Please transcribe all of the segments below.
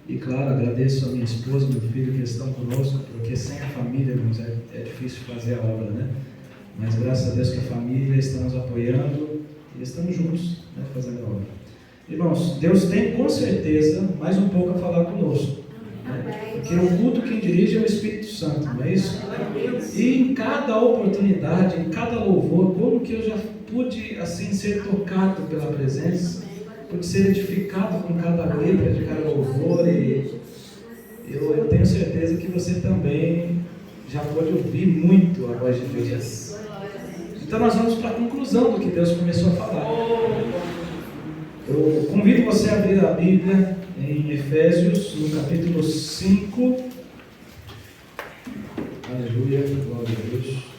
E claro, agradeço a minha esposa e meu filho que estão conosco, porque sem a família, irmãos, é difícil fazer a obra, né? Mas graças a Deus que a família está nos apoiando e estamos juntos, né, fazendo a obra. Irmãos, Deus tem com certeza mais um pouco a falar conosco, né? Porque o culto quem dirige é o Espírito Santo, não é isso? E em cada oportunidade, em cada louvor, como que eu já pude assim ser tocado pela presença, pude ser edificado com cada letra de cada louvor, e eu tenho certeza que você também já pode ouvir muito a voz de Deus. Então nós vamos para a conclusão do que Deus começou a falar. Eu convido você a abrir a Bíblia em Efésios, no capítulo 5. Aleluia, glória a Deus.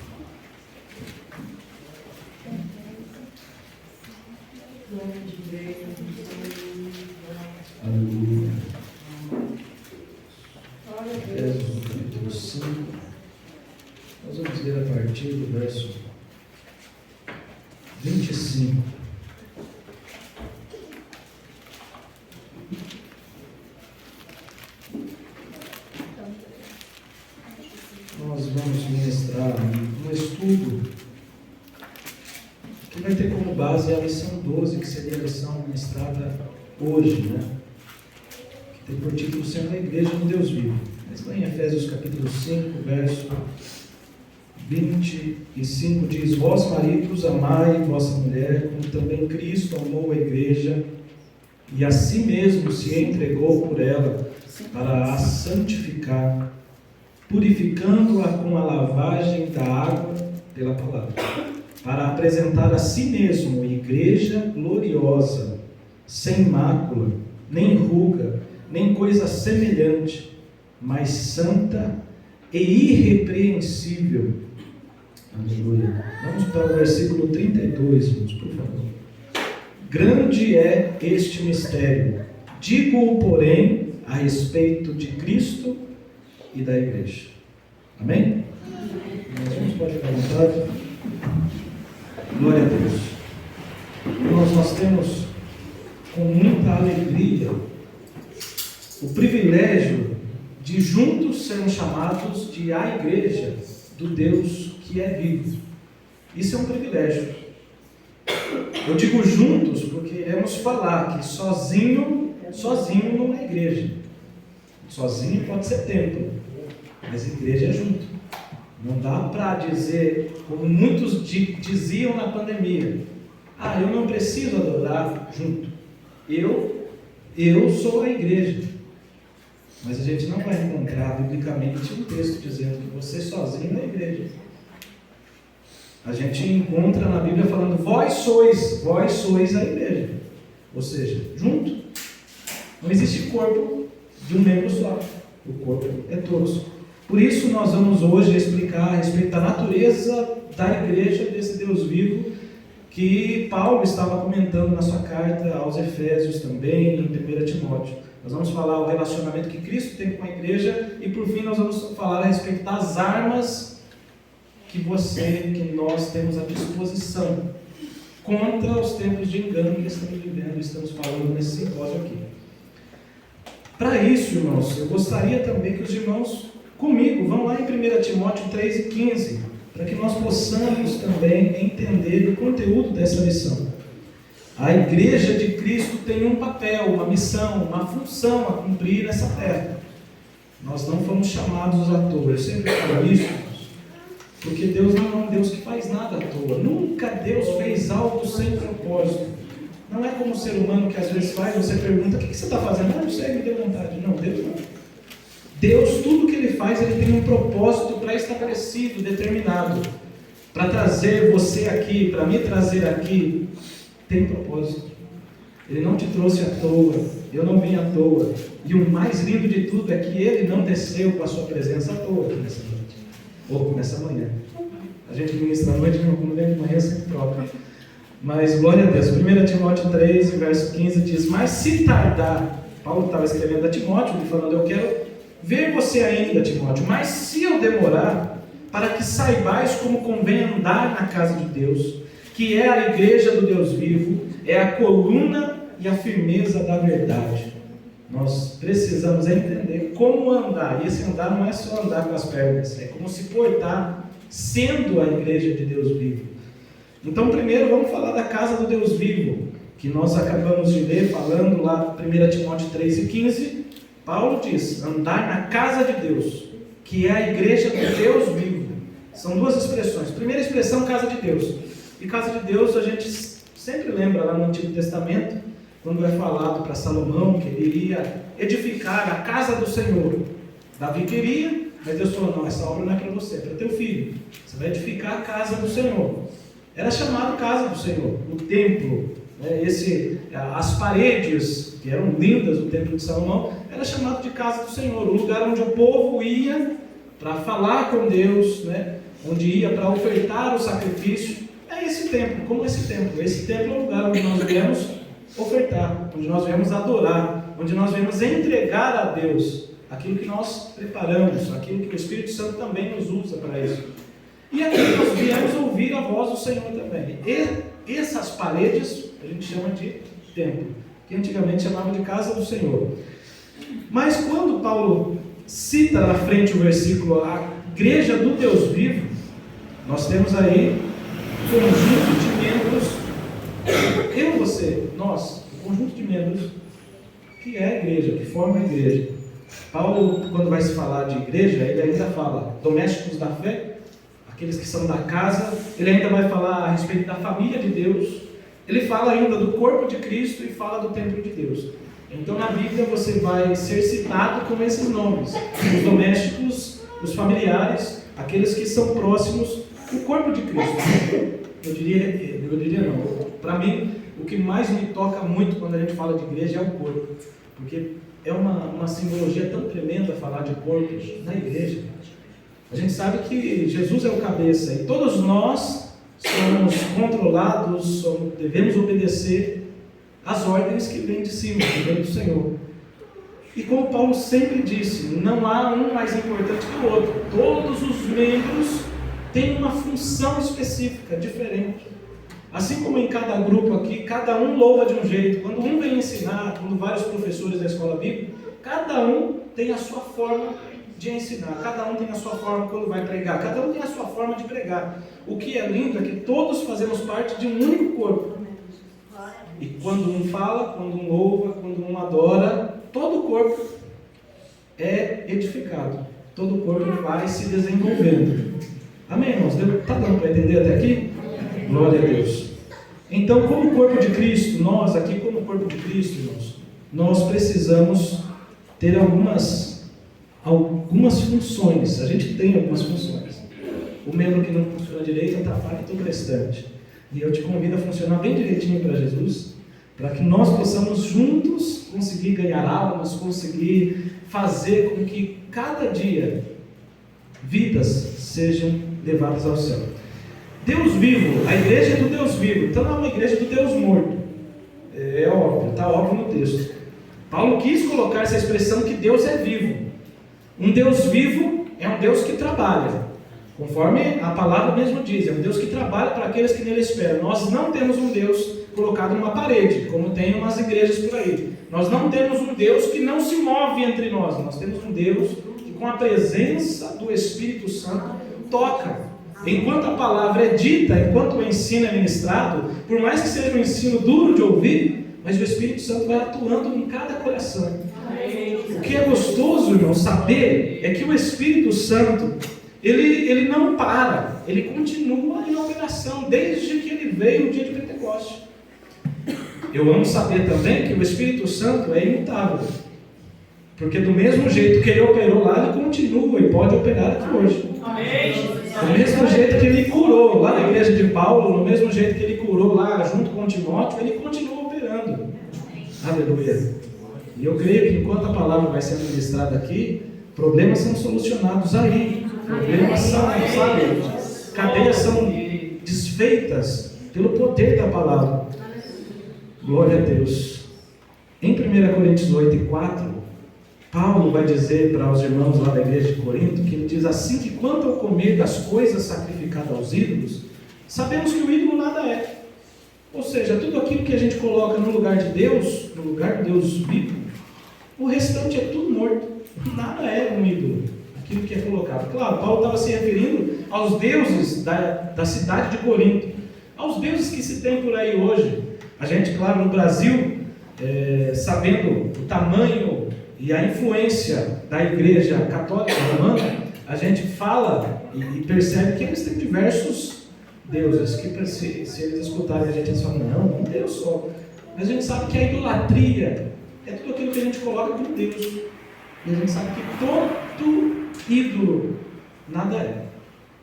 Aleluia. Efésios, capítulo 5. Nós vamos ler a partir do verso 25. Nós vamos ministrar um estudo que vai ter como base a lição 12, que seria a lição ministrada hoje, né? Que tem por título Sendo a Igreja do Deus Vivo. Mas lá em Efésios capítulo 5, verso 25 diz: Vós, maridos, amai vossa mulher, como também Cristo amou a igreja e a si mesmo se entregou por ela, para a santificar, purificando-a com a lavagem da água pela palavra, para apresentar a si mesmo igreja gloriosa, sem mácula, nem ruga, nem coisa semelhante, mas santa e irrepreensível. Aleluia. Vamos para o versículo 32, irmãos, por favor. Grande é este mistério, digo-o, porém, a respeito de Cristo e da igreja. Amém? Nós vamos, pode ficar à vontade. Glória a Deus. Irmãos, nós temos com muita alegria o privilégio de juntos sermos chamados de a igreja do Deus que é vivo. Isso é um privilégio. Eu digo juntos porque iremos falar que sozinho não é igreja. Sozinho pode ser templo, mas igreja é junto. Não dá para dizer, como muitos diziam na pandemia: ah, eu não preciso adorar junto. Eu sou a igreja. Mas a gente não vai encontrar biblicamente um texto dizendo que você sozinho é a igreja. A gente encontra na Bíblia falando: vós sois a igreja. Ou seja, junto. Não existe corpo de um membro só. O corpo é todos. Por isso nós vamos hoje explicar a respeito da natureza da igreja desse Deus vivo, que Paulo estava comentando na sua carta aos Efésios também, em 1 Timóteo. Nós vamos falar o relacionamento que Cristo tem com a igreja e por fim nós vamos falar a respeito das armas que nós temos à disposição contra os tempos de engano que estamos vivendo, estamos falando nesse simpósio aqui. Para isso, irmãos, eu gostaria também que os irmãos comigo vão lá em 1 Timóteo 3:15, para que nós possamos também entender o conteúdo dessa lição. A igreja de Cristo tem um papel, uma missão, uma função a cumprir nessa terra. Nós não fomos chamados à toa. Eu sempre falo isso, porque Deus não é um Deus que faz nada à toa. Nunca Deus fez algo sem propósito. Não é como o ser humano que às vezes faz, você pergunta: o que você está fazendo? Não sei, me deu vontade. Não, Deus não. Deus, tudo que Ele faz, Ele tem um propósito pré-estabelecido, determinado. Para trazer você aqui, para me trazer aqui, tem propósito. Ele não te trouxe à toa, eu não vim à toa. E o mais lindo de tudo é que Ele não desceu com a sua presença à toa aqui nessa noite, ou nessa manhã. A gente ministra à noite, quando vem de manhã sempre troca. Mas glória a Deus. 1 Timóteo 3, verso 15 diz: mas se tardar, Paulo estava escrevendo a Timóteo, ele falando: eu quero ver você ainda, Timóteo, mas se eu demorar, para que saibais como convém andar na casa de Deus, que é a igreja do Deus vivo, é a coluna e a firmeza da verdade. Nós precisamos entender como andar. E esse andar não é só andar com as pernas, é como se portar sendo a igreja de Deus vivo. Então, primeiro vamos falar da casa do Deus vivo, que nós acabamos de ler, falando lá 1 Timóteo 3:15. Paulo diz, andar na casa de Deus, que é a igreja do Deus vivo. São duas expressões. Primeira expressão, casa de Deus. E casa de Deus a gente sempre lembra lá no Antigo Testamento, quando é falado para Salomão que ele iria edificar a casa do Senhor. Davi queria, mas Deus falou, não, essa obra não é para você, é para teu filho. Você vai edificar a casa do Senhor. Era chamado casa do Senhor, o templo. As paredes, que eram lindas do templo de Salomão, era chamado de casa do Senhor, o lugar onde o povo ia para falar com Deus, onde ia para ofertar o sacrifício. É esse templo, como esse templo. Esse templo é o lugar onde nós viemos ofertar, onde nós viemos adorar, onde nós viemos entregar a Deus aquilo que nós preparamos, aquilo que o Espírito Santo também nos usa para isso. E aqui nós viemos ouvir a voz do Senhor também. E essas paredes a gente chama de templo, que antigamente chamava de casa do Senhor. Mas quando Paulo cita na frente o versículo a igreja do Deus vivo, nós temos aí um conjunto de membros, você, nós, um conjunto de membros que é a igreja, que forma a igreja. Paulo, quando vai se falar de igreja, ele ainda fala domésticos da fé, aqueles que são da casa, ele ainda vai falar a respeito da família de Deus, ele fala ainda do corpo de Cristo e fala do templo de Deus. Então na Bíblia você vai ser citado com esses nomes, os domésticos, os familiares, aqueles que são próximos do corpo de Cristo. Eu diria não, para mim o que mais me toca muito quando a gente fala de igreja é o corpo, porque é uma simbologia tão tremenda falar de corpo na igreja. A gente sabe que Jesus é o cabeça e todos nós somos controlados, devemos obedecer às ordens que vêm de cima, que vêm do Senhor. E como Paulo sempre disse, não há um mais importante que o outro. Todos os membros têm uma função específica, diferente. Assim como em cada grupo aqui, cada um louva de um jeito. Quando um vem ensinar, quando vários professores da escola bíblica, cada um tem a sua forma de ensinar, cada um tem a sua forma quando vai pregar, cada um tem a sua forma de pregar. O que é lindo é que todos fazemos parte de um único corpo. E quando um fala, quando um louva, quando um adora, todo o corpo é edificado, todo o corpo vai se desenvolvendo. Amém, irmãos? Está dando para entender até aqui? Glória a Deus. Então, como corpo de Cristo, nós aqui como corpo de Cristo, irmãos, nós precisamos ter algumas funções. A gente tem algumas funções. O membro que não funciona direito atrapalha todo o restante. E eu te convido a funcionar bem direitinho para Jesus, para que nós possamos juntos conseguir ganhar almas, conseguir fazer com que cada dia vidas sejam levadas ao céu. Deus vivo, a igreja é do Deus vivo, então não é uma igreja do Deus morto. É óbvio, está óbvio no texto. Paulo quis colocar essa expressão que Deus é vivo. Um Deus vivo é um Deus que trabalha, conforme a palavra mesmo diz, é um Deus que trabalha para aqueles que nele esperam. Nós não temos um Deus colocado numa parede, como tem umas igrejas por aí. Nós não temos um Deus que não se move entre nós. Nós temos um Deus que com a presença do Espírito Santo toca. Enquanto a palavra é dita, enquanto o ensino é ministrado, por mais que seja um ensino duro de ouvir, mas o Espírito Santo vai atuando em cada coração. O que é gostoso, irmão, saber é que o Espírito Santo, ele não para, ele continua em operação, desde que ele veio no dia de Pentecostes. Eu amo saber também que o Espírito Santo é imutável, porque do mesmo jeito que ele operou lá, ele continua e pode operar aqui hoje. Amém. Do mesmo jeito que ele curou lá na igreja de Paulo, do mesmo jeito que ele curou lá junto com Timóteo, ele continua operando. Aleluia. E eu creio que enquanto a palavra vai sendo ministrada aqui, problemas são solucionados aí. Problemas são, sabe, cadeias são desfeitas pelo poder da palavra. Glória a Deus. Em 1 Coríntios 8:4, Paulo vai dizer para os irmãos lá da igreja de Corinto, que ele diz assim, que quanto ao comer das coisas sacrificadas aos ídolos, sabemos que o ídolo nada é. Ou seja, tudo aquilo que a gente coloca no lugar de Deus vivo, O restante é tudo morto. Nada é um ídolo, aquilo que é colocado. Claro, Paulo estava se referindo aos deuses da cidade de Corinto, aos deuses que se tem por aí hoje. A gente, claro, no Brasil, sabendo o tamanho e a influência da Igreja Católica Romana, a gente fala e percebe que eles têm diversos deuses, que se eles escutarem a gente, eles falam, não, um Deus só. Mas a gente sabe que a idolatria é tudo aquilo que a gente coloca como Deus. E a gente sabe que todo ídolo nada é.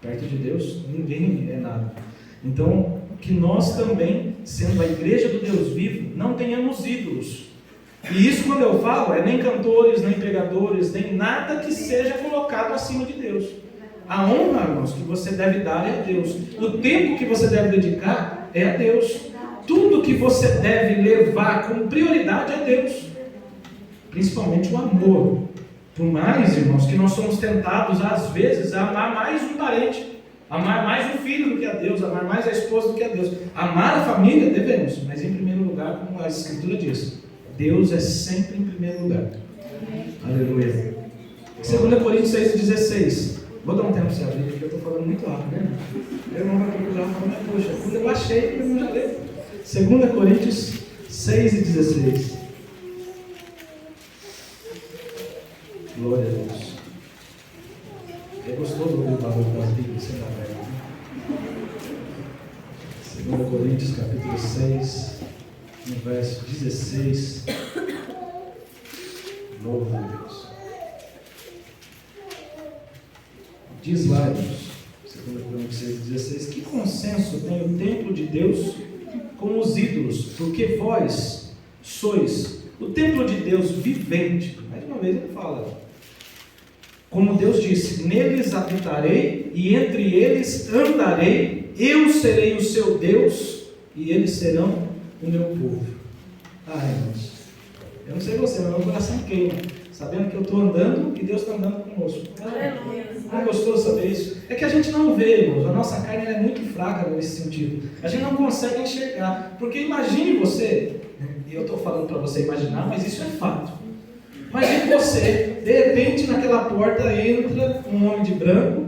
Perto de Deus, ninguém é nada. Então, que nós também, sendo a igreja do Deus vivo, não tenhamos ídolos. E isso, quando eu falo, é nem cantores, nem pregadores, nem nada que seja colocado acima de Deus. A honra, irmãos, que você deve dar é a Deus. O tempo que você deve dedicar é a Deus. Tudo que você deve levar como prioridade é a Deus. Principalmente o amor. Por mais, irmãos, que nós somos tentados, às vezes, a amar mais um parente, amar mais um filho do que a Deus, amar mais a esposa do que a Deus. Amar a família devemos, mas em primeiro lugar, como a Escritura diz, Deus é sempre em primeiro lugar. Aleluia. 2 Coríntios 6,16. Vou dar um tempo para você abrir, porque eu estou falando muito rápido, né? Eu não vou procurar falar, poxa, quando eu achei, eu não já leio. 2 Coríntios 6,16. Glória a Deus. É gostoso ouvir o barulho das Bíblias, você está vendo? 2 Coríntios capítulo 6, no verso 16. Glória a Deus. Diz lá, irmãos, 2 Coríntios 6,16, que consenso tem o templo de Deus com os ídolos, porque vós sois o templo de Deus vivente. Mais uma vez ele fala, como Deus disse, neles habitarei e entre eles andarei, eu serei o seu Deus e eles serão o meu povo. Irmãos, eu não sei você, mas meu coração queima, sabendo que eu estou andando e Deus está andando conosco. É gostoso saber isso. É que a gente não vê, irmãos, a nossa carne é muito fraca nesse sentido. A gente não consegue enxergar, porque imagine você, e eu estou falando para você imaginar, mas isso é fato. Imagine você, de repente naquela porta entra um homem de branco,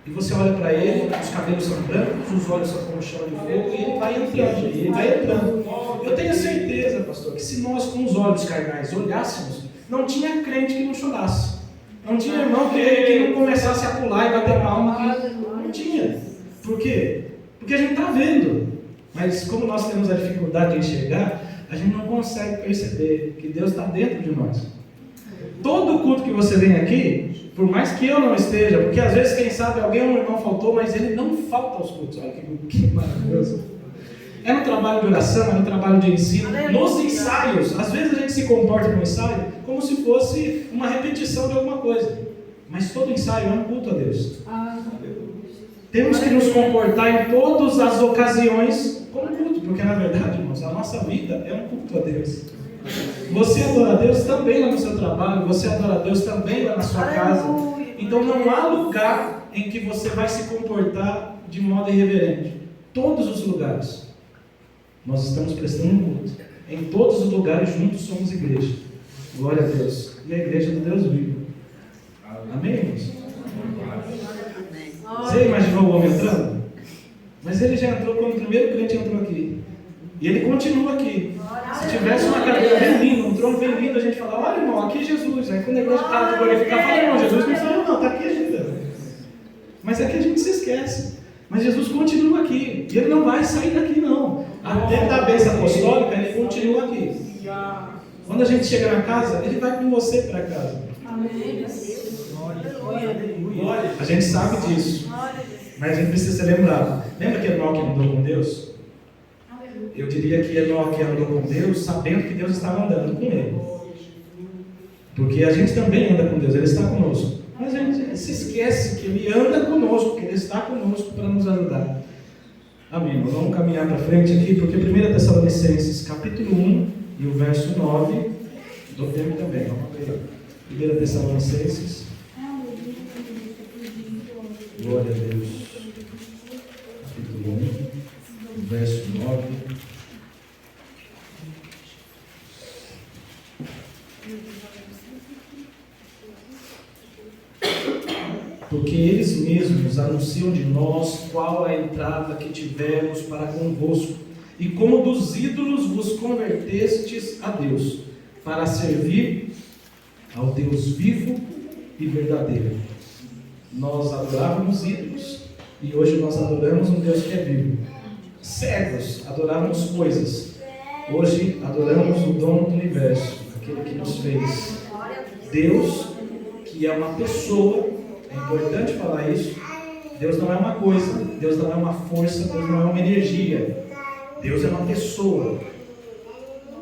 e você olha para ele, os cabelos são brancos, os olhos são como chama de fogo, e ele vai entrando. Eu tenho certeza, pastor, que se nós com os olhos carnais olhássemos, não tinha crente que não chorasse. Não tinha irmão que não começasse a pular e bater palma. Não tinha. Por quê? Porque a gente está vendo. Mas como nós temos a dificuldade de enxergar, a gente não consegue perceber que Deus está dentro de nós. Todo culto que você vem aqui, por mais que eu não esteja, porque às vezes, quem sabe, um irmão faltou, mas ele não falta aos cultos. Olha que maravilhoso. É no trabalho de oração, é no trabalho de ensino, nos ensaios. Às vezes a gente se comporta no ensaio como se fosse uma repetição de alguma coisa. Mas todo ensaio é um culto a Deus. Temos que nos comportar em todas as ocasiões como culto, porque na verdade, irmãos, a nossa vida é um culto a Deus. Você adora a Deus também lá no seu trabalho, você adora a Deus também lá na sua casa. Então não há lugar em que você vai se comportar de modo irreverente. Todos os lugares nós estamos prestando um culto. Em todos os lugares juntos somos igreja. Glória a Deus. E a igreja do Deus vivo. Amém, irmãos? Você imaginou o homem entrando? Mas ele já entrou quando o primeiro crente entrou aqui. E ele continua aqui. Se tivesse uma cadeira bem linda, um trono bem lindo, a gente fala, olha irmão, aqui é Jesus. Aí quando a igreja para de glorificar, fala, irmão, Jesus não saiu não, está aqui ainda. Mas aqui a gente se esquece. Mas Jesus continua aqui. E ele não vai sair daqui não. Até da bênção apostólica, ele continua aqui. Quando a gente chega na casa, ele vai com você para casa. A gente sabe disso. Mas a gente precisa ser lembrado. Lembra que Enoque andou com Deus? Eu diria que Enoque andou com Deus sabendo que Deus estava andando com ele. Porque a gente também anda com Deus, Ele está conosco. Mas a gente se esquece que Ele anda conosco, que Ele está conosco para nos ajudar. Amém. Vamos caminhar para frente aqui, porque 1 Tessalonicenses capítulo 1 e o verso 9, dou tempo também, vamos ver. 1 Tessalonicenses. Glória a Deus. Capítulo 1, verso 9. Porque eles mesmos anunciam de nós qual a entrada que tivemos para convosco, e como dos ídolos vos convertestes a Deus, para servir ao Deus vivo e verdadeiro. Nós adorávamos ídolos, e hoje nós adoramos um Deus que é vivo. Cegos, adorávamos coisas. Hoje adoramos o dono do universo, aquele que nos fez. Deus, que é uma pessoa. É importante falar isso. Deus não é uma coisa, Deus não é uma força, Deus não é uma energia. Deus é uma pessoa.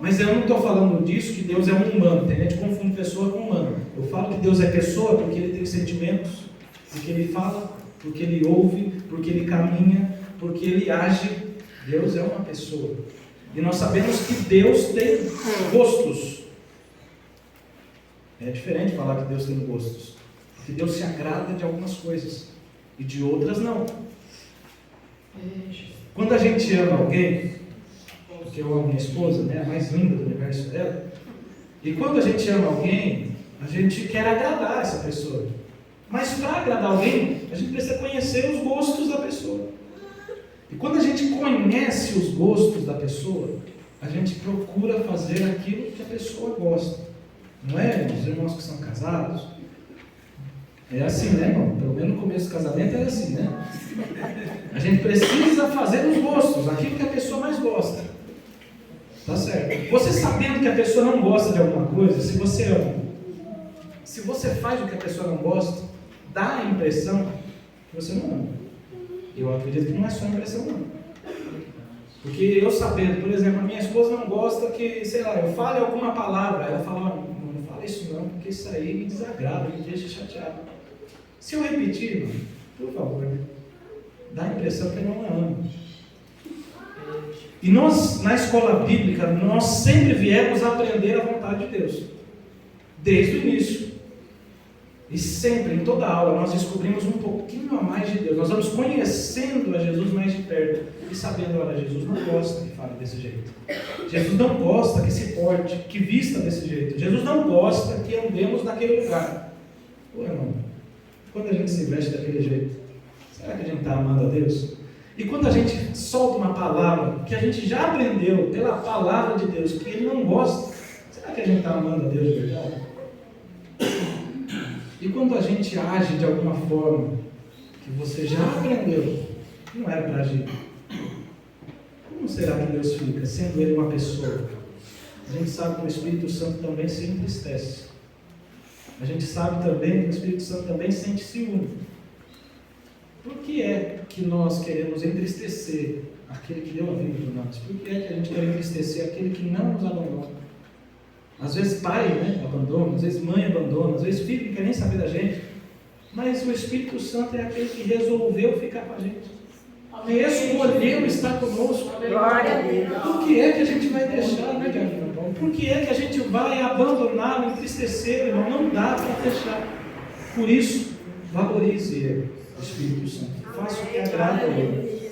Mas eu não estou falando disso que Deus é um humano. Tem gente que confunde pessoa com humano. Eu falo que Deus é pessoa porque Ele tem sentimentos, porque Ele fala, porque Ele ouve, porque Ele caminha, porque Ele age. Deus é uma pessoa. E nós sabemos que Deus tem gostos. É diferente falar que Deus tem gostos. Porque Deus se agrada de algumas coisas e de outras não. Quando a gente ama alguém, porque eu amo minha esposa, né, a mais linda do universo dela, e quando a gente ama alguém, a gente quer agradar essa pessoa. Mas para agradar alguém, a gente precisa conhecer os gostos da pessoa. E quando a gente conhece os gostos da pessoa, a gente procura fazer aquilo que a pessoa gosta. Não é, os irmãos que são casados? É assim, né, irmão? Pelo menos no começo do casamento é assim, né? A gente precisa fazer os gostos, aquilo que a pessoa mais gosta. Tá certo? Você sabendo que a pessoa não gosta de alguma coisa, se você ama, se você faz o que a pessoa não gosta, dá a impressão que você não ama. Eu acredito que não é só impressão, não. Porque eu sabendo, por exemplo, a minha esposa não gosta que, sei lá, eu fale alguma palavra, ela fala, não fala isso não, porque isso aí me desagrada, me deixa chateado. Se eu repetir, mano, por favor, dá a impressão que eu não a amo. E nós, na escola bíblica, nós sempre viemos aprender a vontade de Deus. Desde o início. E sempre, em toda aula, nós descobrimos um pouquinho a mais de Deus. Nós vamos conhecendo a Jesus mais de perto. E sabendo, olha, Jesus não gosta que fale desse jeito. Jesus não gosta que se porte, que vista desse jeito. Jesus não gosta que andemos naquele lugar. Pô, irmão, quando a gente se veste daquele jeito, será que a gente está amando a Deus? E quando a gente solta uma palavra que a gente já aprendeu pela palavra de Deus, que Ele não gosta, será que a gente está amando a Deus de verdade? E quando a gente age de alguma forma que você já aprendeu, não era para agir, como será que Deus fica, sendo Ele uma pessoa? A gente sabe que o Espírito Santo também se entristece. A gente sabe também que o Espírito Santo também sente ciúme. Por que é que nós queremos entristecer aquele que deu a vida por nós? Por que é que a gente quer entristecer aquele que não nos abandona? Às vezes pai, né, abandona, às vezes mãe abandona, às vezes filho não quer nem saber da gente. Mas o Espírito Santo é aquele que resolveu ficar com a gente. Que escolheu estar conosco. Glória a Deus. Por que é que a gente vai deixar, né, Diaconina Paulo? Por que é que a gente vai abandonar, entristecer, irmão? Não dá para deixar. Por isso, valorize Ele, o Espírito Santo. Faça o que agrada a Ele.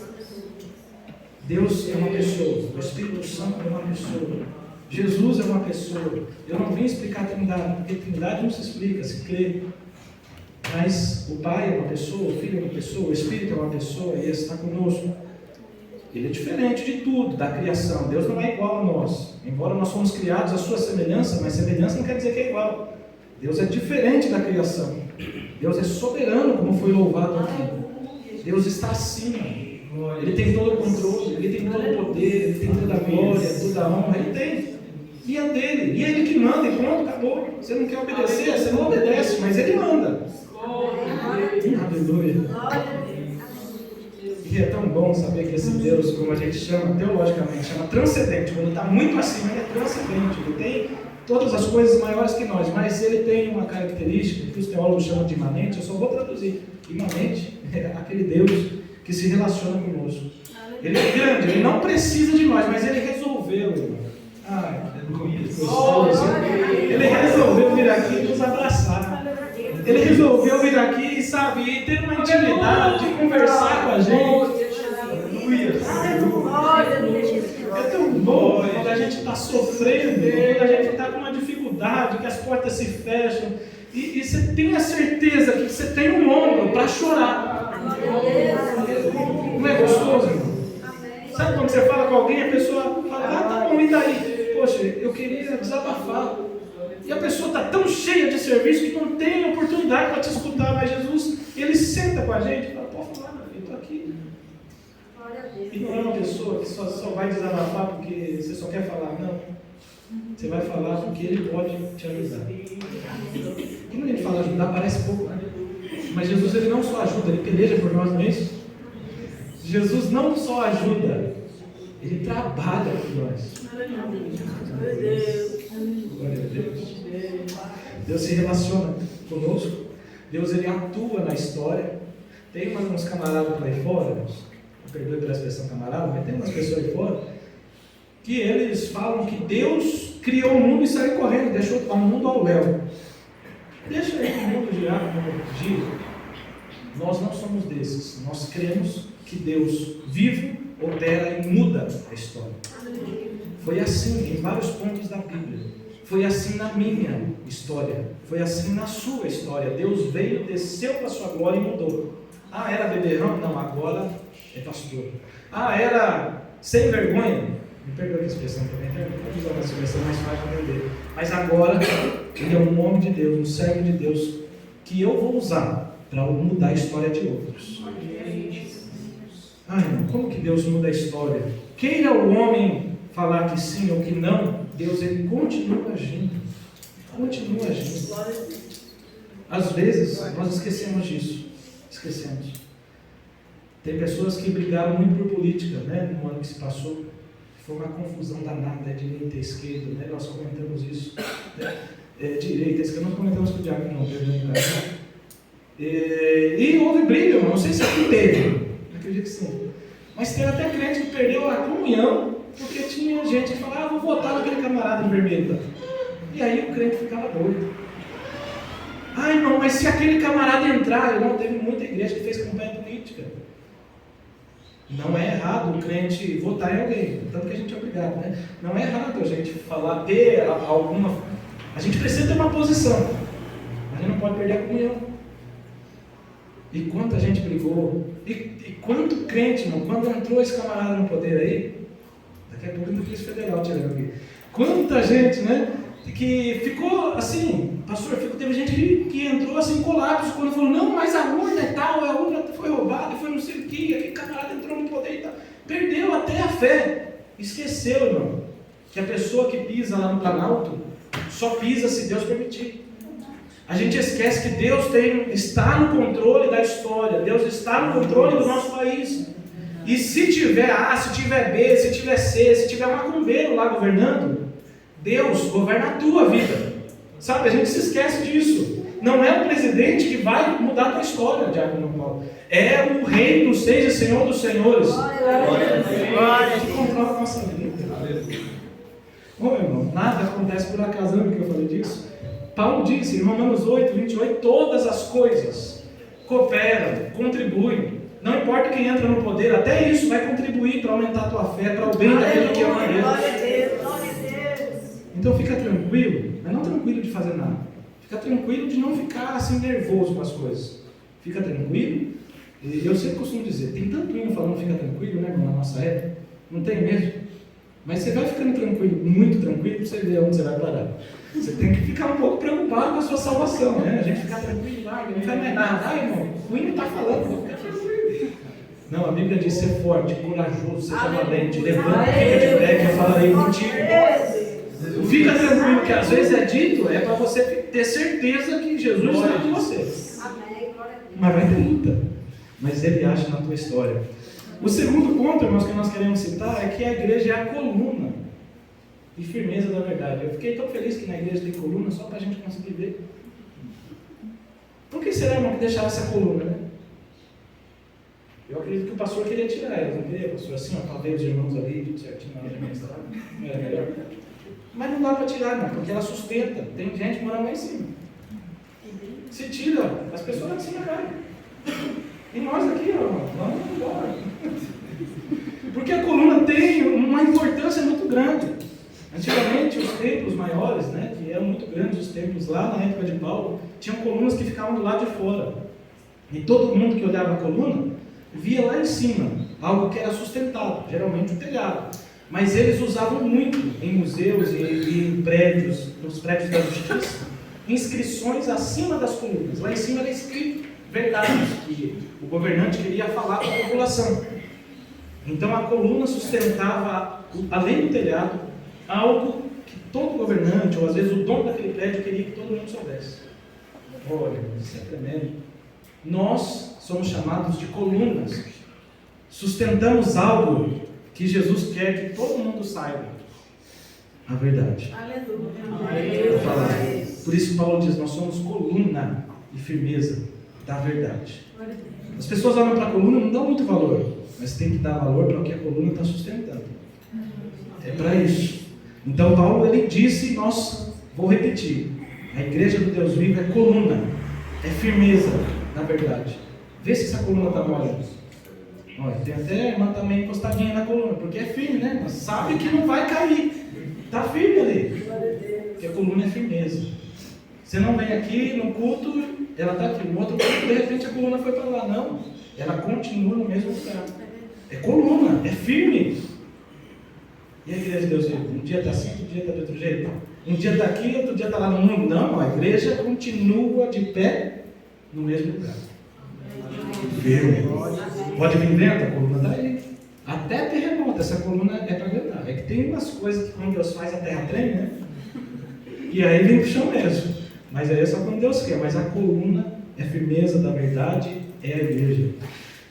Deus é uma pessoa, o Espírito Santo é uma pessoa. Jesus é uma pessoa. Eu não vim explicar a Trindade, porque Trindade não se explica, se crê. Mas o Pai é uma pessoa, o Filho é uma pessoa, o Espírito é uma pessoa e Ele está conosco. Ele é diferente de tudo, da criação. Deus não é igual a nós. Embora nós somos criados à sua semelhança, mas semelhança não quer dizer que é igual. Deus é diferente da criação. Deus é soberano, como foi louvado aqui. Deus está acima. Ele tem todo o controle, Ele tem todo o poder, Ele tem toda a glória, toda a honra, Ele tem. E é dele, e é Ele que manda, e pronto, acabou. Você não quer obedecer, você não obedece, mas Ele manda. Aleluia. E é tão bom saber que esse Deus, como a gente chama teologicamente, chama transcendente. Quando está muito acima, Ele é transcendente. Ele tem todas as coisas maiores que nós, mas Ele tem uma característica que os teólogos chamam de imanente. Eu só vou traduzir. Imanente é aquele Deus que se relaciona conosco. Ele é grande, Ele não precisa de nós, mas Ele resolveu. Ele resolveu vir aqui e nos abraçar. Ele resolveu vir aqui, sabe, e ter uma intimidade, de conversar com a gente. É tão bom quando a gente está sofrendo, quando a gente está com uma dificuldade, que as portas se fecham, e você tem a certeza que você tem um ombro para chorar. Não é gostoso, irmão? Sabe quando você fala com alguém, a pessoa fala, tá bom, e daí? Poxa, eu queria desabafar. E a pessoa está tão cheia de serviço que não tem oportunidade para te escutar, mas Jesus, ele senta com a gente e fala, pode falar, meu filho, estou aqui. E não é uma pessoa que só vai desabafar porque você só quer falar, não. Você vai falar porque ele pode te ajudar. Quando a gente fala ajudar, parece pouco, né? Mas Jesus, ele não só ajuda, ele peleja por nós, não é isso? Jesus não só ajuda, ele trabalha por nós. Glória a Deus. Deus se relaciona conosco. Deus, ele atua na história. Tem uns camaradas por aí fora, perdoe pela expressão camarada, mas tem umas pessoas aí fora que eles falam que Deus criou o mundo e saiu correndo, deixou o mundo ao léu. Deixa aí o mundo girar como gira. Nós não somos desses. Nós cremos que Deus vive, opera e muda a história. Foi assim em vários pontos da Bíblia. Foi assim na minha história. Foi assim na sua história. Deus veio, desceu para a sua glória e mudou. Ah, era beberrão? Não, agora é pastor. Ah, era sem vergonha? Me perdoe a expressão também, pode usar uma expressão mais fácil de entender. Mas agora, ele é um homem de Deus, um servo de Deus, que eu vou usar para mudar a história de outros. Ai, irmão, como que Deus muda a história? Queira o homem falar que sim ou que não, Deus, ele continua agindo. Continua agindo. Às vezes, nós esquecemos disso. Esquecemos. Tem pessoas que brigaram muito por política, né, no ano que se passou. Foi uma confusão danada, direita e esquerda, né? Nós comentamos isso. Direita, esquerda, nós comentamos com o Diácono, não, perdão. E houve briga, não sei se aqui teve, acredito que sim. Mas teve até crente que perdeu a comunhão, porque tinha gente que falava, vou votar naquele camarada em vermelho. E aí o crente ficava doido. Ah, irmão, mas se aquele camarada entrar, irmão, teve muita igreja que fez campanha política. Não é errado o crente votar em alguém, tanto que a gente é obrigado, né? Não é errado a gente falar, ter alguma... A gente precisa ter uma posição, mas a gente não pode perder a comunhão. E quanta gente brigou, e quanto crente, irmão, quando entrou esse camarada no poder aí, daqui a pouco no Polícia Federal tirando aqui. Quanta gente, né? Que ficou assim, pastor, teve gente que entrou assim em colapso, quando falou, não, mas a urna e tal, a urna foi roubada, foi não sei o que, aquele camarada entrou no poder e tal. Perdeu até a fé. Esqueceu, irmão, que a pessoa que pisa lá no Planalto só pisa se Deus permitir. A gente esquece que Deus está no controle da história, Deus está no controle do nosso país. E se tiver A, se tiver B, se tiver C, se tiver macumbeiro lá governando, Deus governa a tua vida. Sabe, a gente se esquece disso. Não é o presidente que vai mudar a tua história, Diácono Paulo. É o Rei dos Reis e Senhor dos Senhores. Glória que controla a nossa vida. Bom, meu irmão, nada acontece por acaso, lembra que eu falei disso? Paulo disse em Romanos 8, 28, todas as coisas cooperam, contribuem. Não importa quem entra no poder, até isso vai contribuir para aumentar a tua fé, para o bem daquele que ama Deus. Então fica tranquilo, mas não tranquilo de fazer nada. Fica tranquilo de não ficar assim nervoso com as coisas. Fica tranquilo. E eu sempre costumo dizer, tem tanto hino falando fica tranquilo, né, irmão, na nossa época. Não tem mesmo? Mas você vai ficando tranquilo, muito tranquilo, para você ver onde você vai parar. Você tem que ficar um pouco preocupado com a sua salvação, né? A gente ficar tranquilo, não faz mais nada. Ah, irmão, o hino está falando, vou ficar tranquilo. Não, a Bíblia diz ser forte, corajoso, seja valente, levanta, fica de pé, que eu falarei contigo. Fica tranquilo, que às vezes é dito, é para você ter certeza que Jesus está com você. Mas vai ter luta. Mas Ele age na tua história. O segundo ponto, irmãos, que nós queremos citar é que a igreja é a coluna e firmeza da verdade. Eu fiquei tão feliz que na igreja tem coluna só para a gente conseguir ver. Por que será, irmão, que deixaram essa coluna, né? Eu acredito que o pastor queria tirar ela, não queria, pastor? Assim, ó, para ver os irmãos ali, tudo certinho, na hora de ministrar, não era melhor. Mas não dá para tirar, não, porque ela sustenta. Tem gente morando lá em cima. Se tira, as pessoas lá em cima caem. E nós aqui, ó, vamos embora. Porque a coluna tem uma importância muito grande. Antigamente, os templos maiores, né, que eram muito grandes, os templos lá na época de Paulo, tinham colunas que ficavam do lado de fora. E todo mundo que olhava a coluna via lá em cima algo que era sustentado, geralmente o telhado. Mas eles usavam muito em museus e em prédios, nos prédios da justiça, inscrições acima das colunas. Lá em cima era escrito verdades que o governante queria falar para a população. Então a coluna sustentava, além do telhado, algo que todo governante, ou às vezes o dono daquele prédio, queria que todo mundo soubesse. Olha, isso é tremendo. Nós somos chamados de colunas. Sustentamos algo que Jesus quer que todo mundo saiba. A verdade. Aleluia. Por isso Paulo diz, nós somos coluna e firmeza da verdade. As pessoas olham para a coluna e não dão muito valor, mas tem que dar valor para o que a coluna está sustentando. É para isso. Então Paulo ele disse, vou repetir, a igreja do Deus vivo é coluna, é firmeza da verdade. Vê se essa coluna está mole. Olha, tem até irmã também encostadinha na coluna, porque é firme, né? Mas sabe que não vai cair. Está firme ali. Porque a coluna é firmeza. Você não vem aqui no culto, ela está aqui. No outro culto, de repente a coluna foi para lá. Não. Ela continua no mesmo lugar. É coluna, é firme. E a igreja de Deus, um dia está assim, outro dia está de outro jeito. Um dia está aqui, outro dia está lá no mundo. Não, a igreja continua de pé no mesmo lugar. Firme. Pode vir vento, a coluna está aí. Até terremoto, essa coluna é para aguentar. É que tem umas coisas que quando Deus faz a terra treme, né? E aí vem pro chão mesmo. Mas aí é só quando Deus quer. Mas a coluna é firmeza da verdade, é a igreja.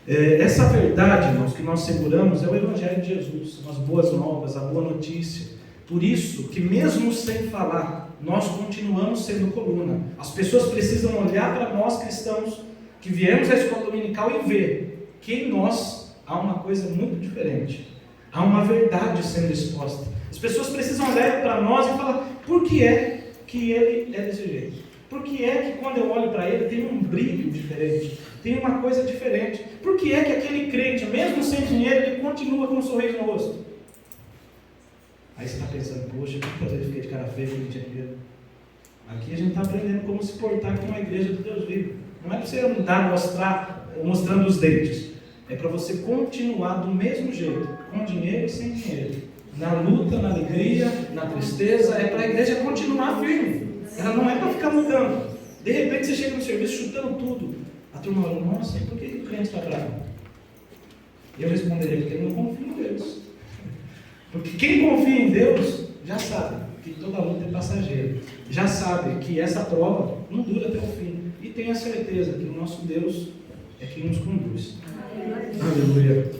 Essa verdade, irmãos, que nós seguramos é o Evangelho de Jesus, são as boas novas, a boa notícia. Por isso que mesmo sem falar, nós continuamos sendo coluna. As pessoas precisam olhar para nós cristãos que viemos à escola dominical e ver que em nós há uma coisa muito diferente. Há uma verdade sendo exposta. As pessoas precisam olhar para nós e falar, por que é que ele é desse jeito? Por que é que quando eu olho para ele tem um brilho diferente? Tem uma coisa diferente? Por que é que aquele crente, mesmo sem dinheiro, ele continua com um sorriso no rosto? Aí você está pensando, poxa, por que eu fiquei de cara feia quando não tinha dinheiro? Aqui a gente está aprendendo como se portar com uma igreja do Deus vivo. Não é para você andar mostrando os dentes. É para você continuar do mesmo jeito, com dinheiro e sem dinheiro. Na luta, na alegria, na tristeza, é para a igreja continuar firme. Ela não é para ficar mudando. De repente você chega no serviço chutando tudo. A turma fala, nossa, por que o crente está bravo? Eu responderia, porque ele não confia em Deus. Porque quem confia em Deus, já sabe que toda luta é passageira. Já sabe que essa prova não dura até o fim. E tem a certeza que o nosso Deus é quem nos conduz. Aleluia.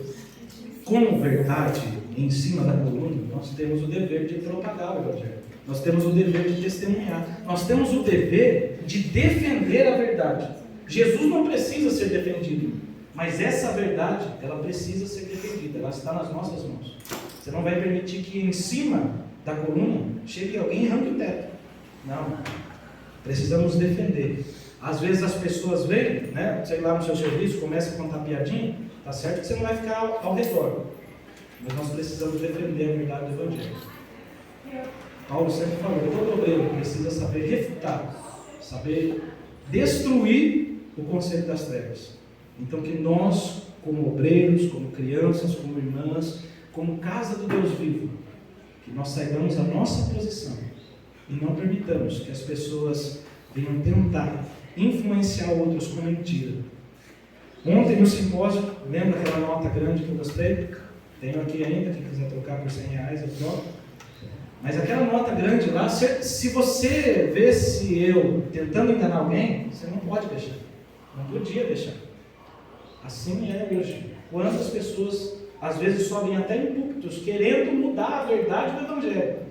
Com verdade em cima da coluna, nós temos o dever de propagar o Evangelho. Nós temos o dever de testemunhar. Nós temos o dever de defender a verdade. Jesus não precisa ser defendido, mas essa verdade, ela precisa ser defendida. Ela está nas nossas mãos. Você não vai permitir que em cima da coluna chegue alguém e arranque o teto. Não. Precisamos defender. Às vezes as pessoas vêm, né, sei lá, no seu serviço, começa a contar piadinha, tá certo que você não vai ficar ao redor. Mas nós precisamos defender a verdade do Evangelho. Paulo sempre falou, todo obreiro precisa saber refutar, saber destruir o conceito das trevas. Então que nós, como obreiros, como crianças, como irmãs, como casa do Deus vivo, que nós saibamos a nossa posição e não permitamos que as pessoas venham tentar influenciar outros com mentira. Ontem no simpósio, lembra aquela nota grande que eu mostrei? Tenho aqui ainda, quem quiser trocar por R$100 eu troco. Mas aquela nota grande lá, se você vê-se eu tentando enganar alguém, você não pode deixar. Não podia deixar. Assim é hoje. Quantas pessoas, às vezes, sobem até em púlpitos, querendo mudar a verdade do Evangelho.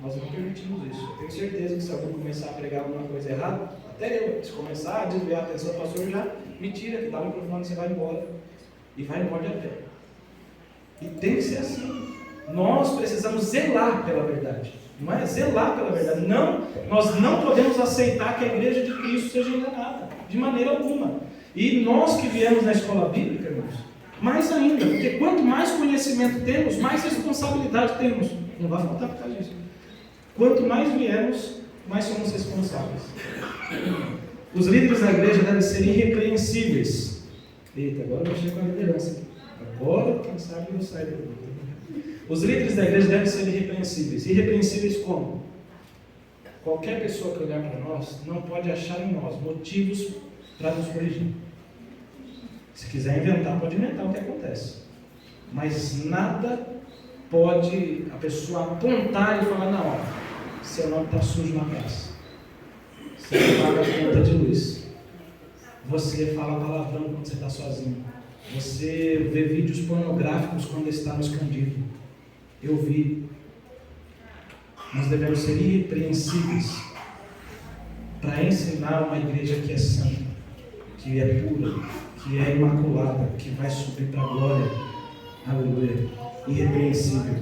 Nós não permitimos isso. Eu tenho certeza que se alguém começar a pregar alguma coisa errada, até eu, se começar a desviar a atenção do pastor, já me tira, que dá o microfone, você vai embora. E vai embora de a pé. E tem que ser assim. Nós precisamos zelar pela verdade. Não é zelar pela verdade. Não, nós não podemos aceitar que a igreja de Cristo seja enganada. De maneira alguma. E nós que viemos na escola bíblica, irmãos, mais ainda. Porque quanto mais conhecimento temos, mais responsabilidade temos. Não vai faltar por causa disso. Quanto mais viemos, mais somos responsáveis. Os líderes da igreja devem ser irrepreensíveis. Eita, agora eu mexi com a liderança. Agora, quem sabe, eu saio do grupo. Os líderes da igreja devem ser irrepreensíveis. Irrepreensíveis como? Qualquer pessoa que olhar para nós não pode achar em nós motivos para nos corrigir. Se quiser inventar, pode inventar o que acontece. Mas nada pode a pessoa apontar e falar: não, seu nome está sujo na praça. Você não paga a conta de luz. Você fala palavrão quando você está sozinho. Você vê vídeos pornográficos quando está no escondido. Eu vi. Nós devemos ser irrepreensíveis para ensinar uma igreja que é santa, que é pura, que é imaculada, que vai subir para a glória. Aleluia. Irrepreensível.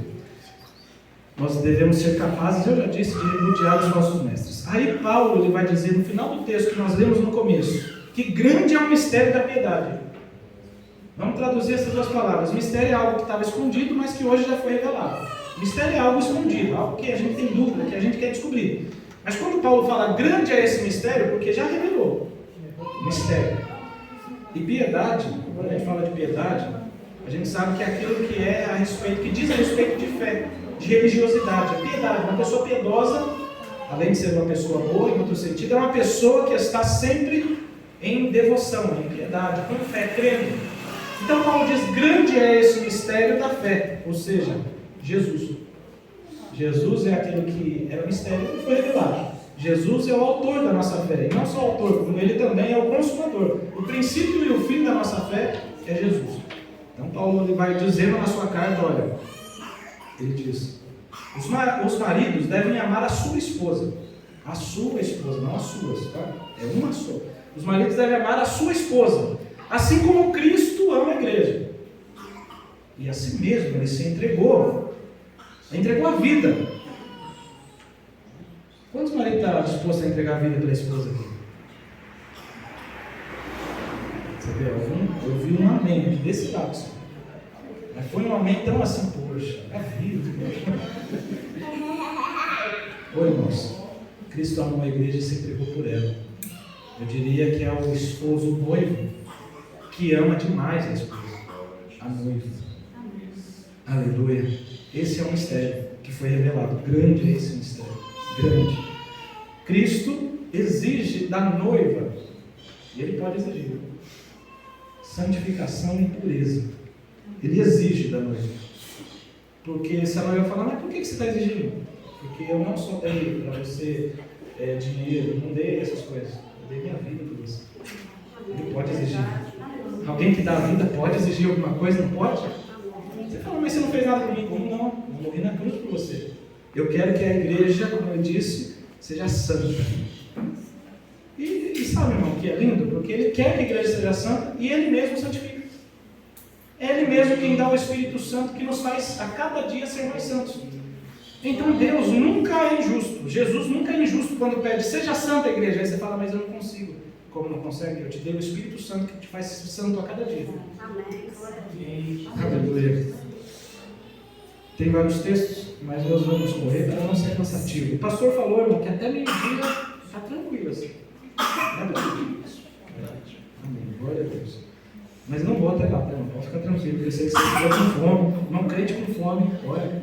Nós devemos ser capazes, eu já disse, de repudiar os nossos mestres. Aí Paulo ele vai dizer no final do texto que nós lemos no começo, que grande é o mistério da piedade. Vamos traduzir essas duas palavras. Mistério é algo que estava escondido, mas que hoje já foi revelado. Mistério é algo escondido, algo que a gente tem dúvida, que a gente quer descobrir. Mas quando Paulo fala grande é esse mistério, porque já revelou. Mistério. E piedade, quando a gente fala de piedade, a gente sabe que é aquilo que é a respeito, que diz a respeito de fé, de religiosidade. A piedade, uma pessoa piedosa, além de ser uma pessoa boa, em outro sentido, é uma pessoa que está sempre em devoção, em piedade, com fé, crendo. Então Paulo diz, grande é esse mistério da fé, ou seja, Jesus. Jesus é aquele que era o mistério que foi revelado. Jesus é o autor da nossa fé, e não só o autor, como ele também é o consumador. O princípio e o fim da nossa fé é Jesus. Então Paulo ele vai dizendo na sua carta, olha, ele diz, os maridos devem amar a sua esposa, não as suas, tá? É uma só. Os maridos devem amar a sua esposa, assim como Cristo ama a igreja. E assim mesmo ele se entregou a vida. Quantos maridos estão dispostos a entregar a vida pela esposa aqui? Você vê, eu vi um amém aqui desse lado. Senhor. Mas foi um amém tão assim, poxa, a vida. Oi, irmãos. Cristo amou a igreja e se entregou por ela. Eu diria que é o esposo, o noivo, que ama demais a esposa, a noiva. Aleluia. Esse é um mistério que foi revelado. Grande é esse mistério. Grande. Cristo exige da noiva, e ele pode exigir, santificação e pureza. Ele exige da noiva. Porque se a noiva falar, mas por que você está exigindo? Porque eu não só dei para você dinheiro, não dei essas coisas. Eu dei minha vida por você. Ele pode exigir. Alguém que dá a vida pode exigir alguma coisa, não pode? Você fala, mas você não fez nada por mim. Como não? Eu morri na cruz por você. Eu quero que a igreja, como eu disse, seja santa. E sabe, irmão, que é lindo? Porque ele quer que a igreja seja santa e ele mesmo santifica. É ele mesmo quem dá o Espírito Santo que nos faz a cada dia ser mais santos. Então Deus nunca é injusto. Jesus nunca é injusto quando pede, seja santa a igreja. Aí você fala, mas eu não consigo. Como não consegue? Eu te dei o Espírito Santo que te faz santo a cada dia. Amém. Aleluia. Tem vários textos, mas nós vamos correr para não ser cansativo. O pastor falou, irmão, que até meio-dia está tranquilo assim. Amém. Glória a Deus. Mas não bota lá, irmão. Pode ficar tranquilo. Eu sei que você estiver com fome, não crente com fome. Olha.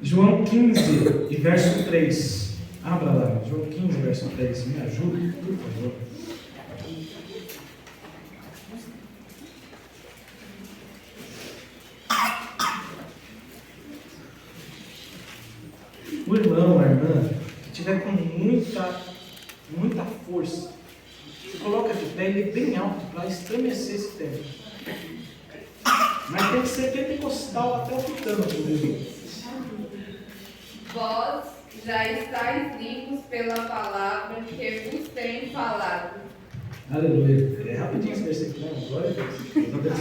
João 15 e verso 3. Abra lá. João 15, verso 3. Me ajude, por favor. O irmão, a irmã, que tiver com muita força, você coloca de pé ele bem alto para estremecer esse tempo. Mas tem que ser pentecostal até o tutano. Vós já estáis limpos pela palavra que vos tenho falado. Aleluia. É rapidinho esse versículo. Glória a Deus.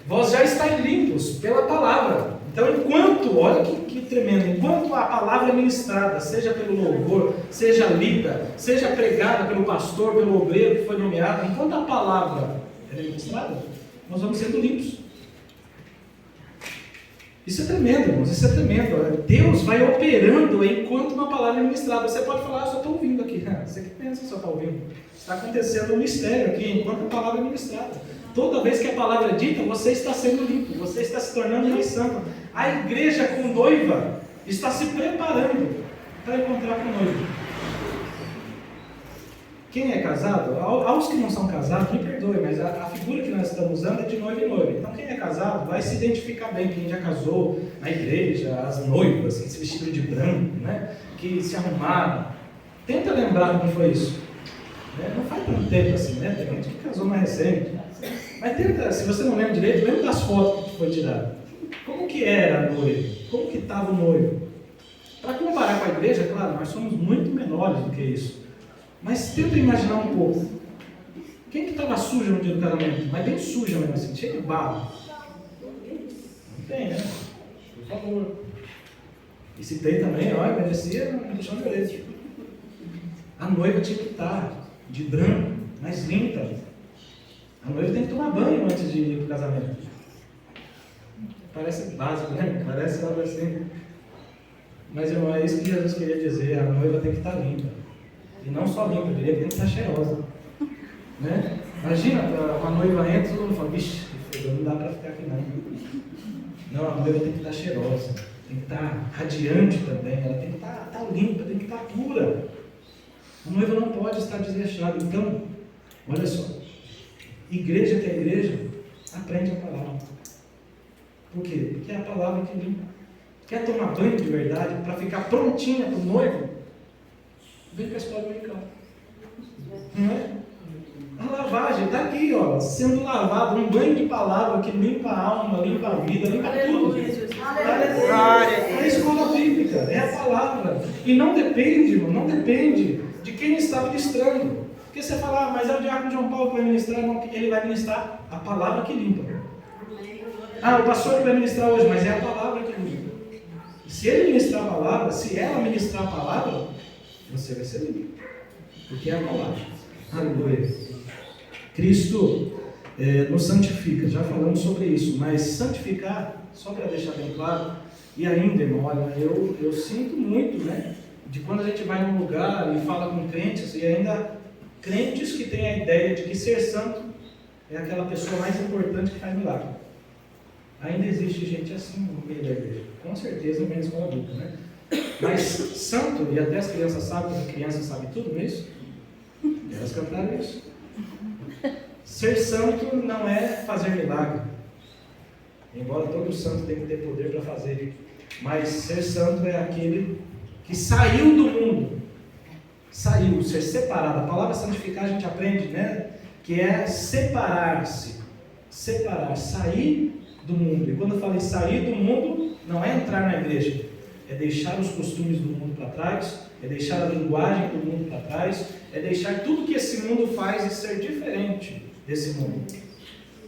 Vós já estáis limpos pela palavra. Então, enquanto, olha que tremendo, enquanto a palavra é ministrada, seja pelo louvor, seja lida, seja pregada pelo pastor, pelo obreiro que foi nomeado, enquanto a palavra é ministrada, nós vamos sendo limpos. Isso é tremendo, irmãos, isso é tremendo. Deus vai operando enquanto uma palavra é ministrada. Você pode falar, eu só estou ouvindo aqui. Você que pensa que só está ouvindo. Está acontecendo um mistério aqui enquanto a palavra é ministrada. Toda vez que a palavra é dita, você está sendo limpo, você está se tornando mais santo. A igreja com noiva está se preparando para encontrar com o noivo. Quem é casado, aos que não são casados, me perdoe, mas a figura que nós estamos usando é de noivo e noiva. Então quem é casado vai se identificar bem, quem já casou na igreja, as noivas que se vestiram de branco, né? Que se arrumaram. Tenta lembrar como foi isso. Não faz tanto tempo assim, né? Tem gente que casou mais recente. Mas tenta, se você não lembra direito, lembra das fotos que foi tirada. Como que era a noiva? Como que estava o noivo? Para comparar com a igreja, claro, nós somos muito menores do que isso. Mas tenta imaginar um pouco. Quem que estava suja no dia do casamento? Mas bem suja mesmo assim, cheio de barro. Não tem, né? Por favor. E se tem também, olha, merecia um chão de orelha. A noiva tinha que estar de branco, mais limpa. A noiva tem que tomar banho antes de ir para o casamento. Parece básico, né? Parece algo assim. Mas, irmão, é isso que Jesus queria dizer. A noiva tem que estar limpa. E não só limpa, ele tem que estar cheirosa. Né? Imagina, uma noiva entra e todo mundo fala, vixe, não dá para ficar aqui não. Não, a noiva tem que estar cheirosa, tem que estar radiante também, ela tem que estar limpa, tem que estar pura. A noiva não pode estar desleixada. Então, olha só, igreja que é igreja, aprende a palavra. Por quê? Porque é a palavra que limpa. Quer tomar banho de verdade para ficar prontinha para o noivo? Vem com a escola dominical. Não é? A lavagem está aqui, ó, sendo lavado, um banho de palavra que limpa a alma, limpa a vida, limpa tudo. É a escola bíblica, é a palavra. E não depende, irmão, não depende de quem está ministrando. Porque você fala, mas é o diácono João Paulo que vai ministrar, não, ele vai ministrar a palavra que limpa. O pastor que vai ministrar hoje, mas é a palavra que limpa. Se ele ministrar a palavra, se ela ministrar a palavra, você vai ser limpo, porque é a palavra. Aleluia. Cristo nos santifica, já falamos sobre isso, mas santificar, só para deixar bem claro, e ainda, irmão, olha, eu sinto muito, né, de quando a gente vai num lugar e fala com crentes, e ainda crentes que têm a ideia de que ser santo é aquela pessoa mais importante que faz milagre. Ainda existe gente assim no meio da igreja, com certeza, menos escola bíblica, né? Mas santo, e até as crianças sabem, as crianças sabem tudo, não é isso? Elas cantaram isso. Ser santo não é fazer milagre. Embora todo santo tenha que ter poder para fazer. Mas ser santo é aquele que saiu do mundo. Saiu, ser separado. A palavra santificar a gente aprende, né? Que é separar-se. Separar, sair do mundo. E quando eu falo em sair do mundo, não é entrar na igreja. É deixar os costumes do mundo para trás, é deixar a linguagem do mundo para trás, é deixar tudo que esse mundo faz e ser diferente desse mundo.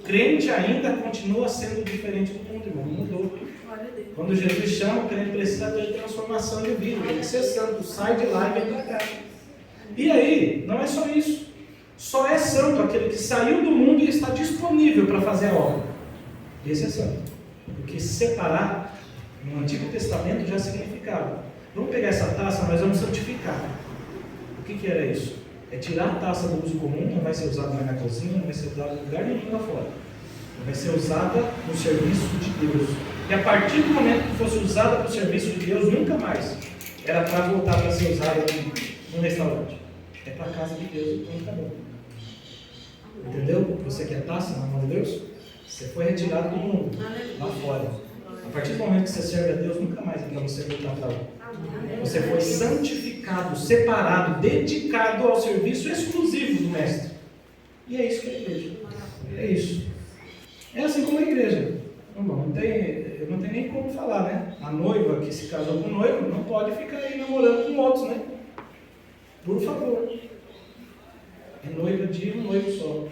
Crente ainda continua sendo diferente do mundo, irmão, não mudou. Quando Jesus chama, o crente precisa ter transformação de vida, tem que ser santo, sai de lá e vem para cá. E aí, não é só isso. Só é santo aquele que saiu do mundo e está disponível para fazer a obra. Esse é santo. Porque separar no Antigo Testamento já significava. Vamos pegar essa taça, nós vamos santificar. O que era isso? É tirar a taça do uso comum, não vai ser usada mais na cozinha, não vai ser usada em lugar nenhum lá fora. Vai ser usada no serviço de Deus. E a partir do momento que fosse usada para o serviço de Deus, nunca mais era para voltar para ser usada no restaurante. É para a casa de Deus, então acabou. Entendeu? Você quer taça na mão de Deus? Você foi retirado do mundo, lá fora. A partir do momento que você serve a Deus, nunca mais é para você voltar para lá. Você foi santificado, separado, dedicado ao serviço exclusivo do Mestre. E é isso que é a igreja. É isso. É assim como a igreja. Não tem nem como falar, né? A noiva que se casou com o noivo não pode ficar aí namorando com outros, né? Por favor. É noiva de um noivo só.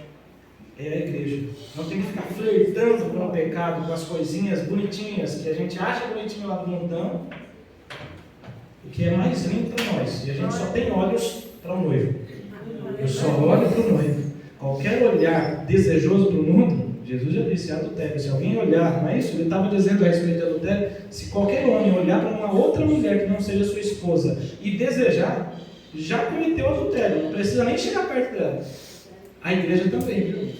É a igreja. Não tem que ficar flertando com o pecado, com as coisinhas bonitinhas que a gente acha bonitinho lá do mundão, o que é mais lindo para nós. E a gente só tem olhos para o noivo. Eu só olho para o noivo. Qualquer olhar desejoso para o mundo Jesus já disse, adultério. Se alguém olhar, não é isso? Ele estava dizendo a respeito de adultério, se qualquer homem olhar para uma outra mulher que não seja sua esposa e desejar, já cometeu adultério, não precisa nem chegar perto dela. A igreja também, viu?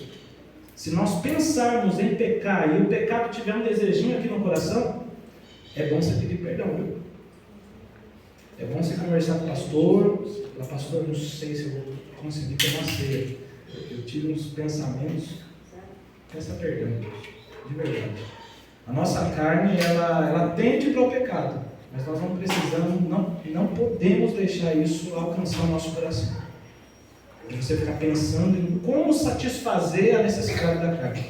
Se nós pensarmos em pecar e o pecado tiver um desejinho aqui no coração, é bom você pedir perdão, viu? É bom você conversar com o pastor. Falar, pastor, não sei se eu vou conseguir tomar ceia. Eu tive uns pensamentos. Peça perdão, de verdade. A nossa carne, ela tende para o pecado, mas nós não precisamos, não podemos deixar isso alcançar o nosso coração. Você ficar pensando em como satisfazer a necessidade da carne.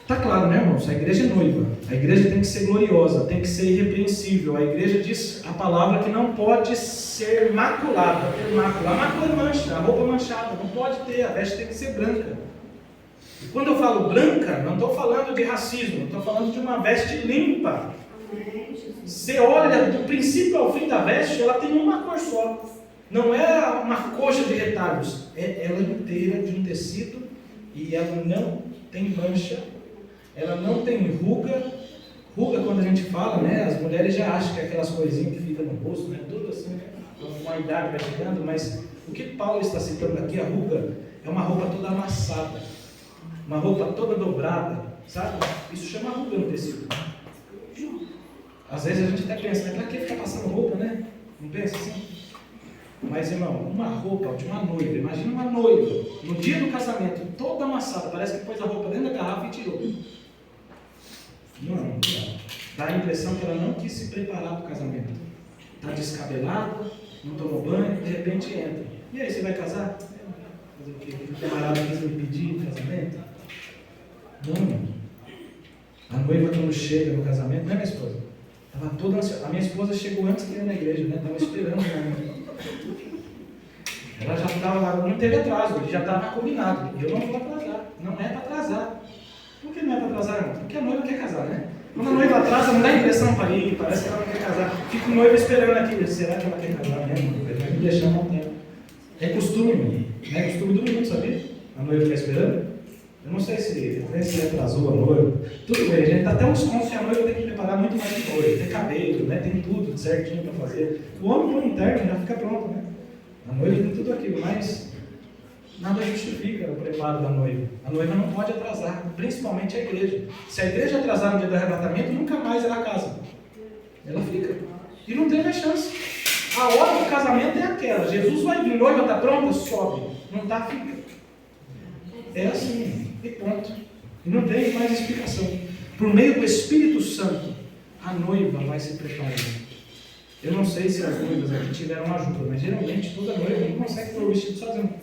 Está claro, né, irmãos? A igreja é noiva. A igreja tem que ser gloriosa, tem que ser irrepreensível. A igreja diz a palavra que não pode ser maculada. Ter mácula. A mácula é mancha, a roupa manchada. Não pode ter, a veste tem que ser branca. E quando eu falo branca, não estou falando de racismo, estou falando de uma veste limpa. Você olha do princípio ao fim da veste, ela tem uma cor só. Não é uma coxa de retalhos. Ela é inteira de um tecido e ela não tem mancha. Ela não tem ruga. Ruga, quando a gente fala, né? As mulheres já acham que é aquelas coisinhas que ficam no rosto, né? Tudo assim, né? Com a idade vai chegando, mas o que Paulo está citando aqui, a ruga, é uma roupa toda amassada, uma roupa toda dobrada, sabe? Isso chama ruga no tecido. Às vezes a gente até pensa, mas para que ficar passando roupa, né? Não pensa assim? Mas, irmão, uma roupa de uma noiva, imagina uma noiva, no dia do casamento, toda amassada, parece que pôs a roupa dentro da garrafa e tirou. Não, dá a impressão que ela não quis se preparar para o casamento. Está descabelada, não tomou banho, de repente entra. E aí, você vai casar? Fazer o quê? O camarada quis me pedir casamento? Não. A noiva, quando chega no casamento, não é minha esposa? Estava toda ansiosa. A minha esposa chegou antes que eu na igreja, né? Estava esperando, né? Ela já estava lá, não teve atraso, ele já estava combinado. Eu não vou atrasar, não é para atrasar. Por que não é para atrasar, irmão? Porque a noiva quer casar, né? Quando a noiva atrasa, não dá impressão para ir, parece que ela não quer casar. Fica o noivo esperando aqui, será que ela quer casar mesmo? Ele vai me deixar um tempo. É costume, é costume do mundo, sabia? A noiva ficar esperando. Eu não sei se atrasou a noiva. Tudo bem, a gente está até uns contos que a noiva tem que preparar muito mais que noiva. Tem cabelo, né? Tem tudo certinho para fazer. O homem põe interno, já fica pronto, né? A noiva tem tudo aquilo, mas nada justifica o preparo da noiva. A noiva não pode atrasar, principalmente a igreja. Se a igreja atrasar no dia do arrebatamento, nunca mais ela casa. Ela fica. E não tem mais chance. A hora do casamento é aquela. Jesus vai vir, noiva está pronta, sobe. Não está, fica. É assim, e ponto. E não tem mais explicação. Por meio do Espírito Santo, a noiva vai se preparando. Eu não sei se as noivas aqui tiveram ajuda, mas geralmente toda noiva não consegue pôr o vestido sozinho.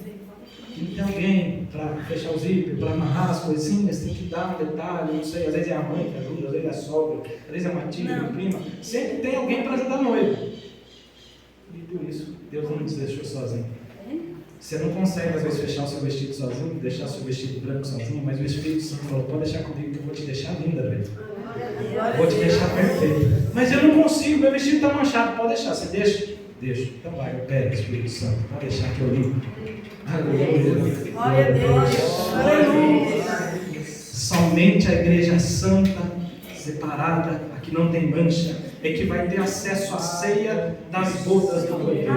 Tem alguém para fechar o zíper, para amarrar as coisinhas, tem que dar um detalhe, não sei, às vezes é a mãe que ajuda, às vezes é a sogra, às vezes é uma tia, uma prima. Sempre tem alguém para ajudar a noiva. E por isso, Deus não nos deixou sozinho. Você não consegue às vezes fechar o seu vestido sozinho, deixar o seu vestido branco sozinho, mas o Espírito Santo falou, pode deixar comigo que eu vou te deixar linda, velho. Vou te deixar perfeita. Mas eu não consigo, meu vestido está manchado. Pode deixar, você deixa? Deixa. Então vai, eu pego o Espírito Santo. Pode deixar que eu limpo. Aleluia. Glória a Deus. Aleluia. Somente a igreja santa, separada, a que não tem mancha, é que vai ter acesso à ceia das bodas do Cordeiro.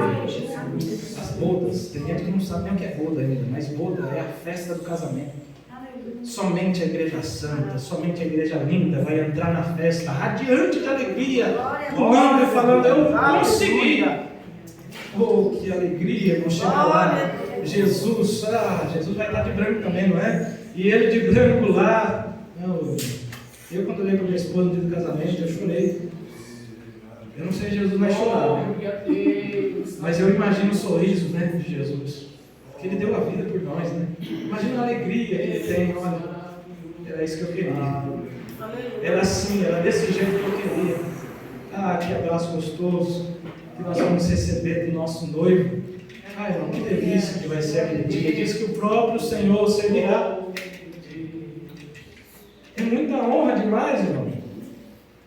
As bodas, tem gente que não sabe nem o que é boda ainda, mas boda é a festa do casamento. Somente a igreja santa, somente a igreja linda vai entrar na festa, radiante de alegria, pulando e falando, eu consegui. Oh, que alegria, não chega lá. Jesus vai estar de branco também, não é? E ele de branco lá. Eu quando olhei para minha esposa no dia do casamento, eu chorei. Eu não sei se Jesus vai chorar, né? Mas eu imagino o sorriso, né, de Jesus. Que ele deu a vida por nós, né? Imagina a alegria que ele tem, olha. Era isso que eu queria. Era assim, era desse jeito que eu queria. Ah, que abraço gostoso que nós vamos receber do nosso noivo. Ah, irmão, que delícia que vai ser aquele dia. Diz que o próprio Senhor servirá. É muita honra demais, irmão.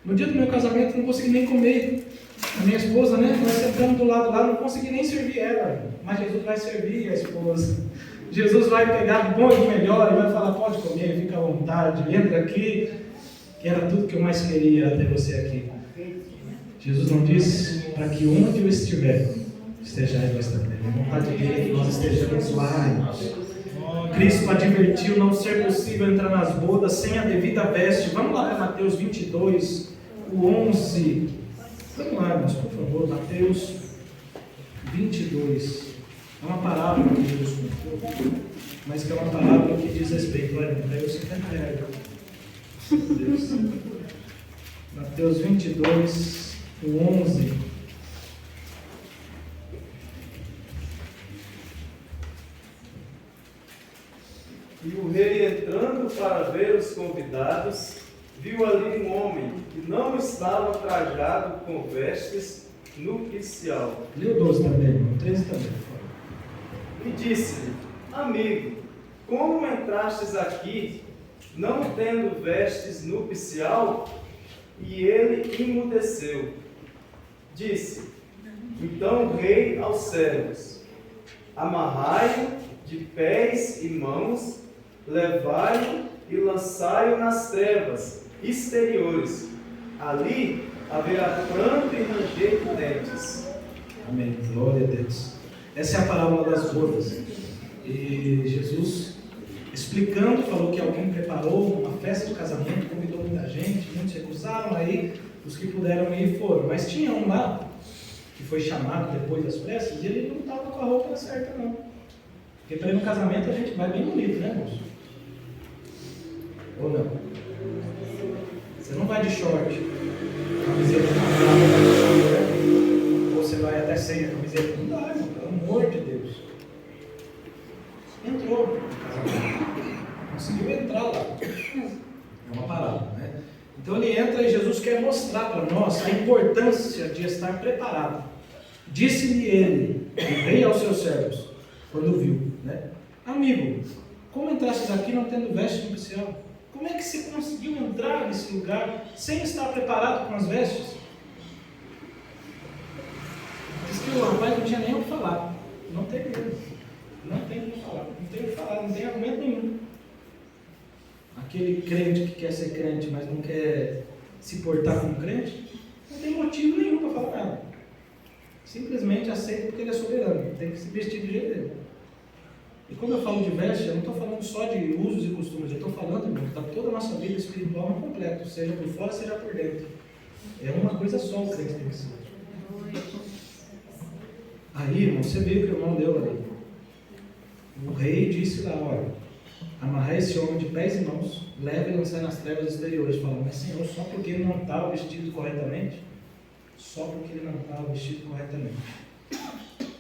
No dia do meu casamento eu não consegui nem comer. A minha esposa, né? Nós sentamos do lado lá, não consegui nem servir ela. Mas Jesus vai servir a esposa. Jesus vai pegar do bom e do melhor e vai falar, pode comer, fica à vontade, entra aqui, que era tudo que eu mais queria ter você aqui. Jesus não disse para que onde eu estiver, estejais vós também. A vontade dele é que nós estejamos lá, irmãos. Cristo advertiu não ser possível entrar nas bodas sem a devida veste. Vamos lá para Mateus 22, o 11. Vamos lá, irmãos, por favor, Mateus 22. É uma parábola que Jesus contou, mas que é uma parábola que diz respeito. Olha, para eu ser pega. Deus. Mateus 22, o 11. E o rei, entrando para ver os convidados, viu ali um homem que não estava trajado com vestes nupcial. Lê o 12 também, o 13 também. E disse-lhe: amigo, como entrastes aqui, não tendo vestes nupcial? E ele emudeceu. Disse: então o rei aos servos: amarrai-o de pés e mãos, levai-o e lançai-o nas trevas exteriores. Ali haverá pranto e ranger de dentes. Amém. Glória a Deus. Essa é a parábola das bodas. E Jesus, explicando, falou que alguém preparou uma festa de casamento, convidou muita gente, muitos recusaram, aí os que puderam ir foram. Mas tinha um lá, que foi chamado depois das festas, e ele não estava com a roupa certa, não. Porque para ir no casamento a gente vai bem bonito, né, moço? Ou não? Você não vai de short, camiseta ou você vai até sem a camiseta. Não dá, irmão, pelo amor de Deus. Entrou no casamento, conseguiu entrar lá. É uma parada, né? Então ele entra e Jesus quer mostrar para nós a importância de estar preparado. Disse-lhe ele, o rei aos seus servos, quando viu, né? Amigo, como entrastes aqui não tendo veste nupcial? Como é que você conseguiu entrar nesse lugar sem estar preparado com as vestes? Diz que o rapaz não tinha nem o que falar. Não tem mesmo. Não tem o que falar. Não tem o que falar, não tem argumento nenhum. Aquele crente que quer ser crente, mas não quer se portar como crente, não tem motivo nenhum para falar nada. Simplesmente aceita porque ele é soberano. Tem que se vestir do jeito dele. E quando eu falo de veste, eu não estou falando só de usos e costumes, eu estou falando, irmão, que toda a nossa vida espiritual no completo, seja por fora, seja por dentro. É uma coisa só o crente tem que ser. Aí, irmão, você viu que o irmão deu ali. O rei disse lá, olha, amarrar esse homem de pés e mãos, leva e lançar nas trevas exteriores. Fala, mas Senhor, só porque ele não estava vestido corretamente? Só porque ele não estava vestido corretamente.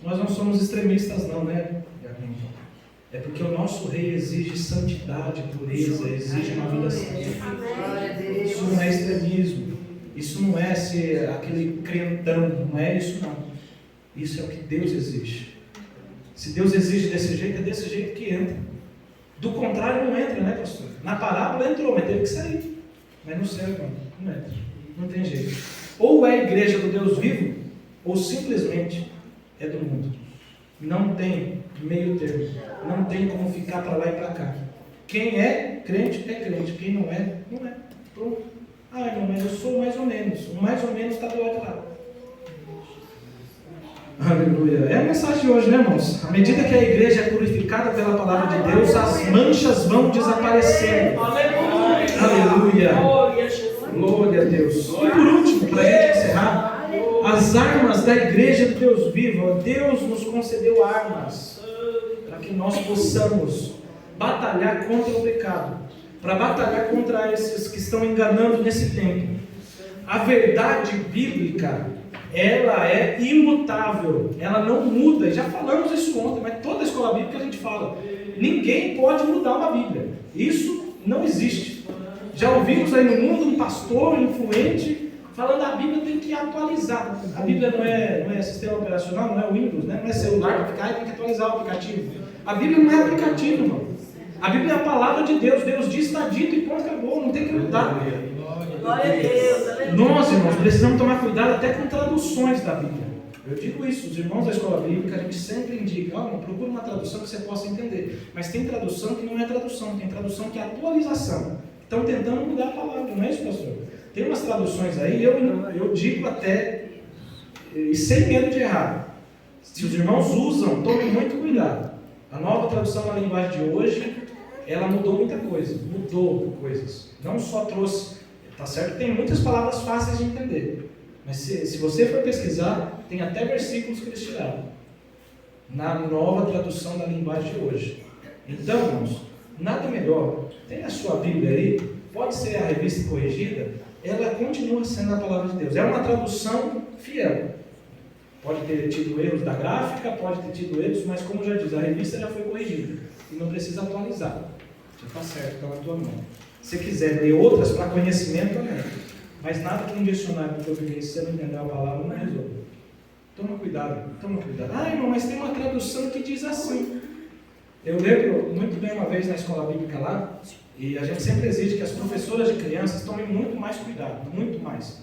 Nós não somos extremistas não, né? É porque o nosso rei exige santidade, pureza, exige uma vida santa. Isso não é extremismo. Isso não é ser aquele crentão, não é isso não. Isso é o que Deus exige. Se Deus exige desse jeito, é desse jeito que entra. Do contrário, não entra, né, pastor? Na parábola entrou, mas teve que sair. Mas no céu, não entra. Não tem jeito. Ou é a igreja do Deus vivo, ou simplesmente é do mundo. Não tem meio termo. Não tem como ficar para lá e para cá. Quem é crente, é crente. Quem não é, não é. Pronto. Ah, irmão, mas eu sou mais ou menos. O mais ou menos está do outro lado. Aleluia. É a mensagem de hoje, né, irmãos? À medida que a igreja é purificada pela palavra de Deus, as manchas vão desaparecendo. Aleluia. Glória a Deus. E por último, para a gente encerrar, as armas da igreja do Deus vivo. Deus nos concedeu armas para que nós possamos batalhar contra o pecado, para batalhar contra esses que estão enganando nesse tempo. A verdade bíblica, ela é imutável, ela não muda. Já falamos isso ontem, mas toda a escola bíblica a gente fala, ninguém pode mudar uma Bíblia. Isso não existe. Já ouvimos aí no mundo um pastor influente falando a Bíblia tem que atualizar. A Bíblia não é sistema operacional, não é Windows, né? Não é celular para ficar e tem que atualizar o aplicativo. A Bíblia não é aplicativo, irmão. A Bíblia é a palavra de Deus. Deus diz, está dito e pronto, acabou. Não tem que mudar. Glória a Deus. Nós, irmãos, precisamos tomar cuidado até com traduções da Bíblia. Eu digo isso, os irmãos da escola bíblica, a gente sempre indica, procura uma tradução que você possa entender. Mas tem tradução que não é tradução, tem tradução que é atualização. Estão tentando mudar a palavra, não é isso, pastor? Tem umas traduções aí, eu digo até, e sem medo de errar. Se os irmãos usam, tomem muito cuidado. A nova tradução na linguagem de hoje, ela mudou muita coisa, mudou coisas. Não só trouxe, tá certo? Tem muitas palavras fáceis de entender. Mas se você for pesquisar, tem até versículos que eles tiraram. Na nova tradução da linguagem de hoje. Então, irmãos, nada melhor. Tem a sua Bíblia aí, pode ser a revista corrigida, ela continua sendo a palavra de Deus. É uma tradução fiel. Pode ter tido erros da gráfica, pode ter tido erros, mas como já diz, a revista já foi corrigida. E não precisa atualizar. Já está certo, está na tua mão. Se quiser ler outras para conhecimento, também. Mas nada que um dicionário do português, se você não entender a palavra, não resolve. Toma cuidado, toma cuidado. Irmão, mas tem uma tradução que diz assim. Eu lembro muito bem uma vez na escola bíblica lá, e a gente sempre exige que as professoras de crianças tomem muito mais cuidado, muito mais.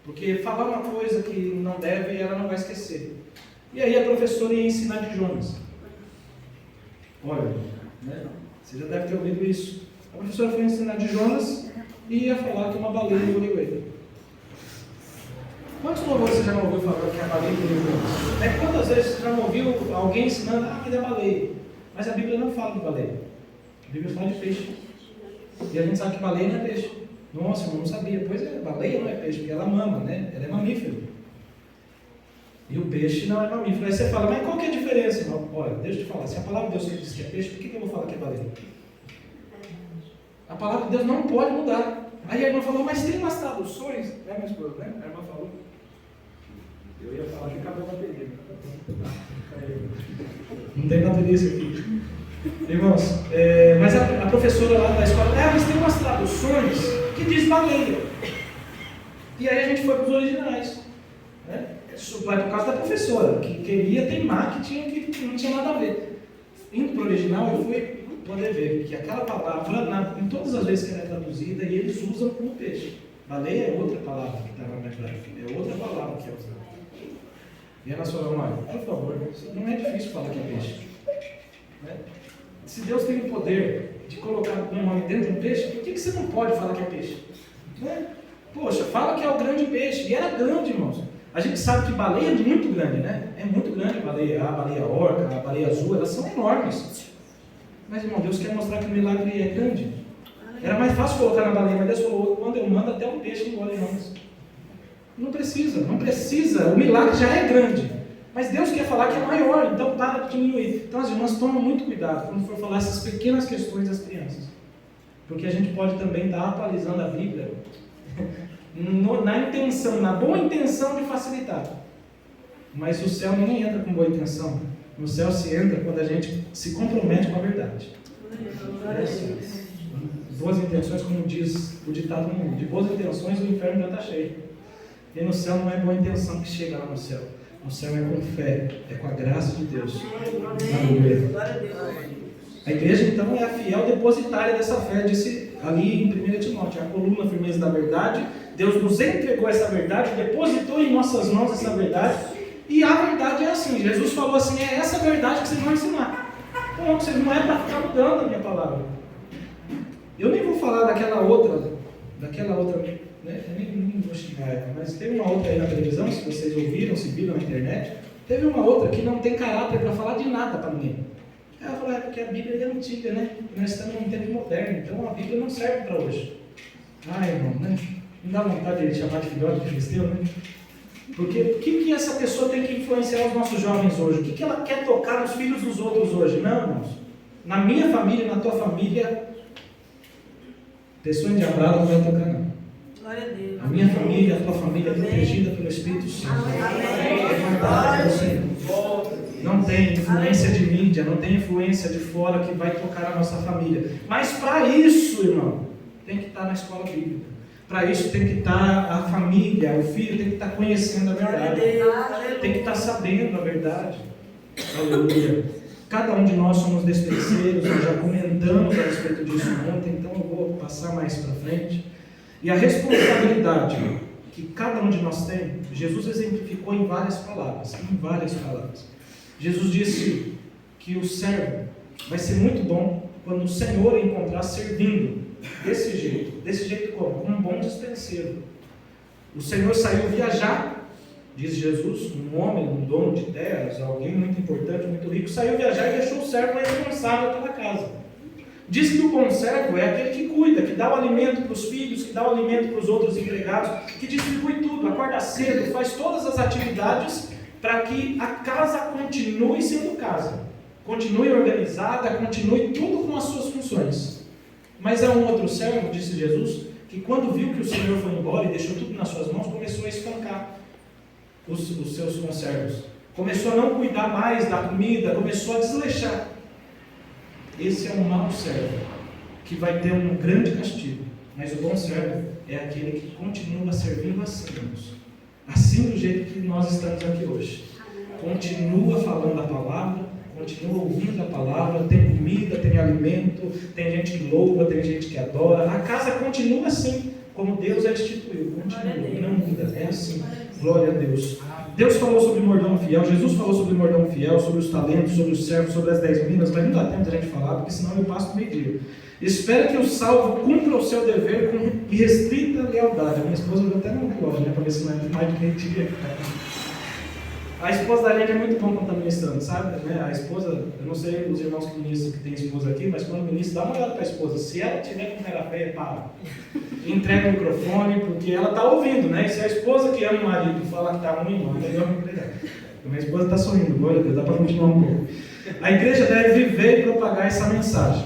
Porque falar uma coisa que não deve, ela não vai esquecer. E aí a professora ia ensinar de Jonas. Olha, né? Você já deve ter ouvido isso. A professora foi ensinar de Jonas e ia falar que uma baleia engoliu ele. Quantos louvores você já não ouviu falar que a baleia engoliu ele? Quantas vezes você já não ouviu alguém ensinando, que é baleia? Mas a Bíblia não fala de baleia. A Bíblia fala de peixe. E a gente sabe que baleia não é peixe. Nossa, eu não sabia. Pois é, baleia não é peixe, porque ela mama, né? Ela é mamífero. E o peixe não é mamífero. Aí você fala, mas qual que é a diferença, irmão? Olha, deixa eu te falar. Se a palavra de Deus diz que é peixe, por que eu vou falar que é baleia? A palavra de Deus não pode mudar. Aí a irmã falou, mas tem umas traduções, né, minha esposa, né? A irmã falou. Eu ia falar que acabou a bateria. Não tem bateria isso aqui. Irmãos, mas a professora lá da escola, mas tem umas traduções que diz baleia. E aí a gente foi para os originais. Né? Vai por causa da professora, que queria teimar que não tinha nada a ver. Indo para o original, eu fui poder ver que aquela palavra, em todas as vezes que ela é traduzida, e eles usam como peixe. Baleia é outra palavra que está na gráfica, é outra palavra que é usada. E a nossa mãe, por favor, não é difícil falar que é peixe. Né? Se Deus tem o poder de colocar um nome dentro de um peixe, por que você não pode falar que é peixe? Né? Poxa, fala que é o grande peixe. E era grande, irmãos. A gente sabe que baleia é muito grande, né? É muito grande a baleia orca, a baleia azul, elas são enormes. Mas, irmão, Deus quer mostrar que o milagre é grande. Era mais fácil colocar na baleia, mas Deus falou, quando eu mando, até um peixe engole nós. Não precisa. O milagre já é grande. Mas Deus quer falar que é maior, então para de diminuir. Então as irmãs tomam muito cuidado quando for falar essas pequenas questões das crianças. Porque a gente pode também estar atualizando a Bíblia na boa intenção de facilitar. Mas o céu ninguém entra com boa intenção. No céu se entra quando a gente se compromete com a verdade. Boas intenções, como diz o ditado no mundo, de boas intenções o inferno já está cheio. E no céu não é boa intenção que chega lá no céu. No céu é com fé, é com a graça de Deus. Aleluia. A igreja então é a fiel depositária dessa fé, disse ali em 1 Timóteo, a coluna firmeza da verdade. Deus nos entregou essa verdade, depositou em nossas mãos essa verdade, e a verdade é assim. Jesus falou assim, é essa verdade que vocês vão ensinar. Então, vocês não é para ficar mudando a minha palavra. Eu nem vou falar daquela outra, né? Eu nem vou xingar ela, mas teve uma outra aí na televisão, se vocês ouviram, se viram na internet, teve uma outra que não tem caráter para falar de nada para ninguém. Ela falou, porque a Bíblia é antiga, né? Nós estamos num tempo moderno, então a Bíblia não serve para hoje. Irmão, né? Não dá vontade de chamar de filhote de filisteu, né? Porque o que essa pessoa tem que influenciar os nossos jovens hoje? O que ela quer tocar nos filhos dos outros hoje? Não, irmãos. Na minha família, na tua família, pessoa endiabrada não vai tocar, não. Glória a Deus. A minha família, a tua família é protegida pelo Espírito Santo. Não tem influência de mídia, não tem influência de fora que vai tocar a nossa família. Mas para isso, irmão, tem que estar na escola bíblica. Para isso tem que estar a família, o filho tem que estar conhecendo a verdade. Tem que estar sabendo a verdade. Aleluia. Cada um de nós somos despenseiros, nós já comentamos a respeito disso ontem, então eu vou passar mais para frente. E a responsabilidade que cada um de nós tem, Jesus exemplificou em várias palavras, Jesus disse que o servo vai ser muito bom quando o Senhor encontrar servindo desse jeito como um bom dispenseiro. O Senhor saiu viajar, diz Jesus, um homem, um dono de terras, alguém muito importante, muito rico, saiu viajar e deixou o servo responsável pela casa. Diz que o bom servo é aquele que cuida, que dá o alimento para os filhos, que dá o alimento para os outros empregados, que distribui tudo, acorda cedo, faz todas as atividades para que a casa continue sendo casa, continue organizada, continue tudo com as suas funções. Mas há um outro servo, disse Jesus, que quando viu que o Senhor foi embora e deixou tudo nas suas mãos, começou a espancar os seus conservos, começou a não cuidar mais da comida, começou a desleixar. Esse é um mau servo, que vai ter um grande castigo. Mas o bom servo é aquele que continua servindo assim, irmãos. Assim do jeito que nós estamos aqui hoje. Continua falando a palavra, continua ouvindo a palavra, tem comida, tem alimento, tem gente que louva, tem gente que adora. A casa continua assim, como Deus a instituiu. Continua, não muda, é assim. Glória a Deus. Deus falou sobre o mordomo fiel, Jesus falou sobre o mordomo fiel, sobre os talentos, sobre os servos, sobre as 10 minas, mas não dá tempo de a gente falar, porque senão eu passo do meio-dia. Espera que o salvo cumpra o seu dever com irrestrita lealdade. A minha esposa viu até no relógio, né, para ver se não é mais de meio-dia. A esposa da gente é muito bom quando está ministrando, sabe? Né? A esposa, eu não sei os irmãos que ministram que tem esposa aqui, mas quando ministra, dá uma olhada para a esposa. Se ela tiver com cara feia, para. Entrega o microfone, porque ela está ouvindo, né? E se a esposa que ama o marido fala que está ruim, não, melhor não entregar. A minha esposa está sorrindo, glória a Deus, dá para continuar um pouco. A igreja deve viver e propagar essa mensagem.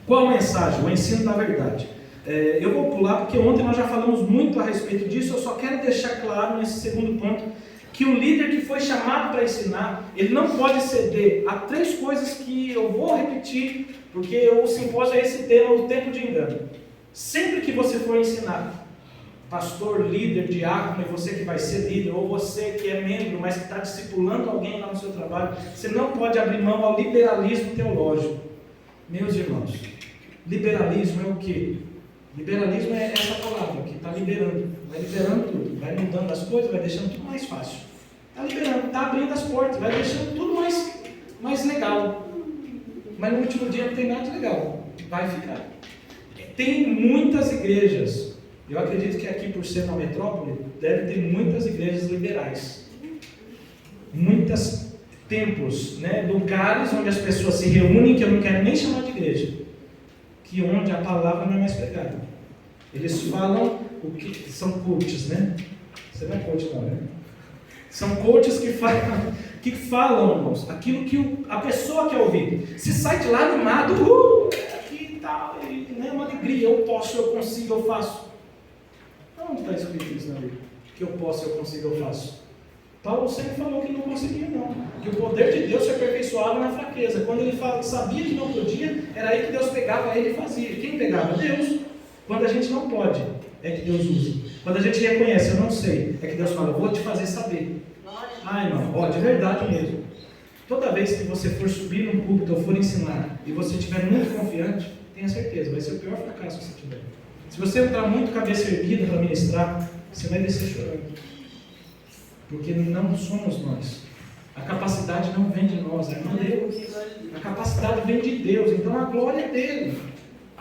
Qual mensagem? O ensino da verdade. Eu vou pular, porque ontem nós já falamos muito a respeito disso, eu só quero deixar claro nesse segundo ponto, que o líder que foi chamado para ensinar, ele não pode ceder a 3 coisas que eu vou repetir, porque o simpósio é esse tema, o tempo de engano. Sempre que você for ensinar, pastor, líder, diácono, e você que vai ser líder, ou você que é membro, mas que está discipulando alguém lá no seu trabalho, você não pode abrir mão ao liberalismo teológico. Meus irmãos, liberalismo é o quê? Liberalismo é essa palavra que está liberando, vai liberando tudo, vai mudando as coisas, vai deixando tudo mais fácil. Está liberando, está abrindo as portas, vai deixando tudo mais legal. Mas no último dia não tem nada de legal, vai ficar. Tem muitas igrejas, eu acredito que aqui por ser uma metrópole, deve ter muitas igrejas liberais. Muitos templos, né, lugares onde as pessoas se reúnem, que eu não quero nem chamar de igreja, que onde a palavra não é mais pregada. Eles falam o que são coaches, né? Você não é coach não, né? São coaches que falam, irmãos, aquilo que a pessoa quer ouvir. Se sai de lá animado, aqui e tal, é uma alegria, eu posso, eu consigo, eu faço. Onde está escrito isso na Bíblia? Que eu posso, eu consigo, eu faço. Paulo sempre falou que não conseguia, não. Que o poder de Deus se aperfeiçoava na fraqueza. Quando ele sabia que não podia, era aí que Deus pegava ele e fazia. Quem pegava? Deus. Quando a gente não pode, é que Deus usa. Quando a gente reconhece, eu não sei, é que Deus fala, eu vou te fazer saber. Ai, irmão, de verdade mesmo. Toda vez que você for subir num púlpito ou for ensinar, e você estiver muito confiante, tenha certeza, vai ser o pior fracasso que você tiver. Se você entrar muito cabeça erguida para ministrar, você vai descer chorando. Porque não somos nós. A capacidade não vem de nós, é de Deus. A capacidade vem de Deus, então a glória é dele.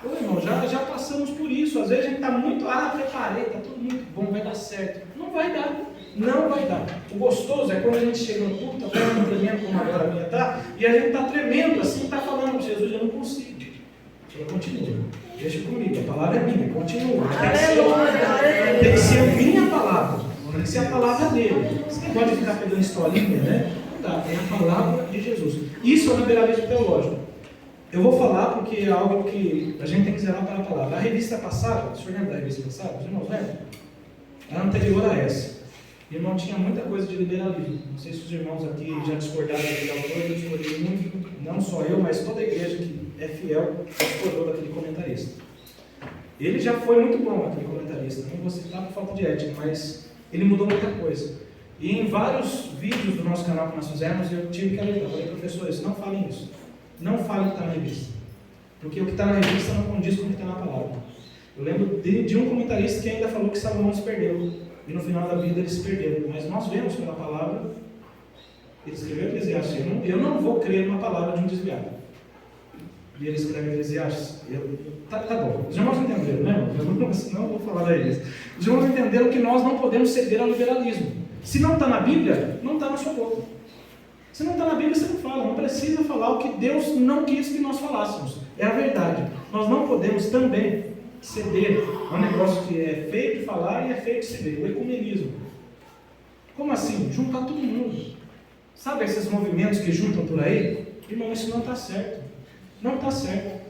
Ô, irmão, já passamos por isso. Às vezes a gente está muito, preparei, está tudo muito bom, vai dar certo. Não vai dar, não vai dar. O gostoso é quando a gente chega no culto, está falando tremendo como agora a minha está, e a gente está tremendo assim, está falando, Jesus, eu não consigo. Eu continuo, deixa comigo, a palavra é minha, continua. Tem que ser a minha palavra, tem que ser a palavra dele. Você não pode ficar pegando historinha, né? Não dá, tem a palavra de Jesus. Isso é o liberalismo teológico. Eu vou falar porque é algo que a gente tem que zerar para a palavra. A revista passada, o senhor lembra da revista passada? Os irmãos lembram? A anterior a essa. O irmão tinha muita coisa de liberalismo. Não sei se os irmãos aqui já discordaram daquele autor, eu discordei muito, não só eu, mas toda a igreja que é fiel discordou daquele comentarista. Ele já foi muito bom, aquele comentarista. Não vou citar por falta de ética, mas ele mudou muita coisa. E em vários vídeos do nosso canal que nós fizemos, eu tive que alertar. Eu falei, professores, não falem isso. Não fale o que está na revista, porque o que está na revista não condiz com o que está na palavra. Eu lembro de um comentarista que ainda falou que Salomão se perdeu. e no final da vida eles se perderam. Mas nós vemos pela palavra, ele escreveu Eclesiastes, eu não vou crer numa palavra de um desviado. E ele escreve Eclesiastes, tá bom, os irmãos entenderam, né? Não vou falar da igreja. Os irmãos entenderam que nós não podemos ceder ao liberalismo. Se não está na Bíblia, não está na sua boca. Se não está na Bíblia, você não fala, não precisa falar o que Deus não quis que nós falássemos. É a verdade. Nós não podemos também ceder a um negócio que é feio de falar e é feio de ceder, o ecumenismo. Como assim? Juntar todo mundo. Sabe esses movimentos que juntam por aí? Irmão, isso não está certo. Não está certo.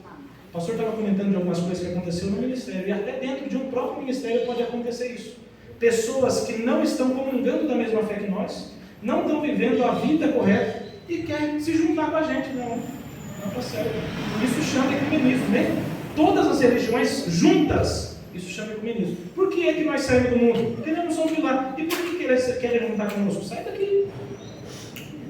O pastor estava comentando de algumas coisas que aconteceram no ministério, e até dentro de um próprio ministério pode acontecer isso. Pessoas que não estão comungando da mesma fé que nós, não estão vivendo a vida correta e querem se juntar com a gente. Não está certo. Isso chama ecumenismo, né? Todas as religiões juntas, isso chama ecumenismo. Por que é que nós saímos do mundo? Porque nós não somos de lá. E por que você quer juntar conosco? Sai daqui.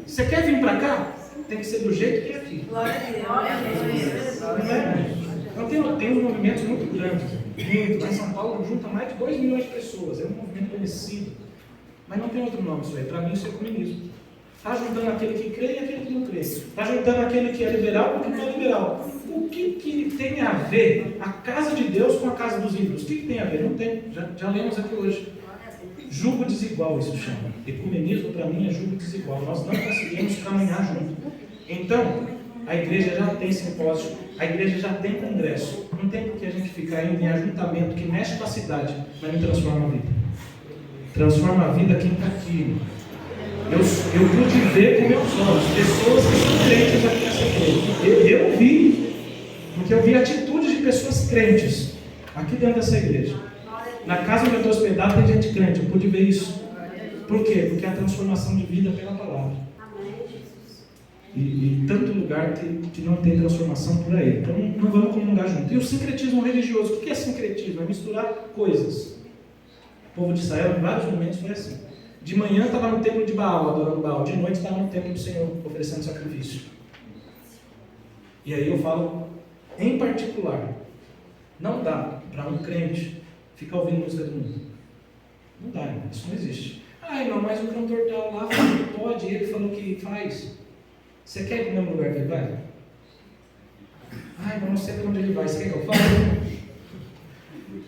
Você quer vir para cá? Tem que ser do jeito que é aqui. Glória a Deus. Não é? Então tem uns movimentos muito grandes. Muito. Lá em São Paulo junta mais de 2 milhões de pessoas. É um movimento conhecido. Mas não tem outro nome isso aí. Para mim isso é comunismo. Está juntando aquele que crê e aquele que não crê. Está juntando aquele que é liberal com o que não é liberal. O que tem a ver a casa de Deus com a casa dos ídolos? O que tem a ver? Não tem. Já lemos aqui hoje. Julgo desigual isso chama. Ecumenismo para mim é julgo desigual. Nós não conseguimos caminhar junto. Então, a igreja já tem simpósio, a igreja já tem congresso. Não tem por que a gente ficar indo em ajuntamento que mexe com a cidade, mas não transforma a vida. Transforma a vida quem está aqui. Eu pude ver com meus olhos pessoas que são crentes aqui nessa igreja. Eu vi, porque eu vi atitudes de pessoas crentes aqui dentro dessa igreja. Na casa onde eu estou hospedado tem gente crente, eu pude ver isso. Por quê? Porque é a transformação de vida pela palavra. E tanto lugar que não tem transformação por aí. Então não vamos comungar junto. E o sincretismo religioso, o que é sincretismo? É misturar coisas. O povo de Israel, em vários momentos, foi assim. De manhã estava no templo de Baal, adorando Baal. De noite estava no templo do Senhor, oferecendo sacrifício. E aí eu falo, em particular, não dá para um crente ficar ouvindo música do mundo. Não dá, irmão. Isso não existe. Ah, irmão, mas o cantor tal lá falou que pode, ele falou que faz. Você quer ir para o mesmo lugar que ele vai? Ah, irmão, não sei para onde ele vai. Você quer que eu fale?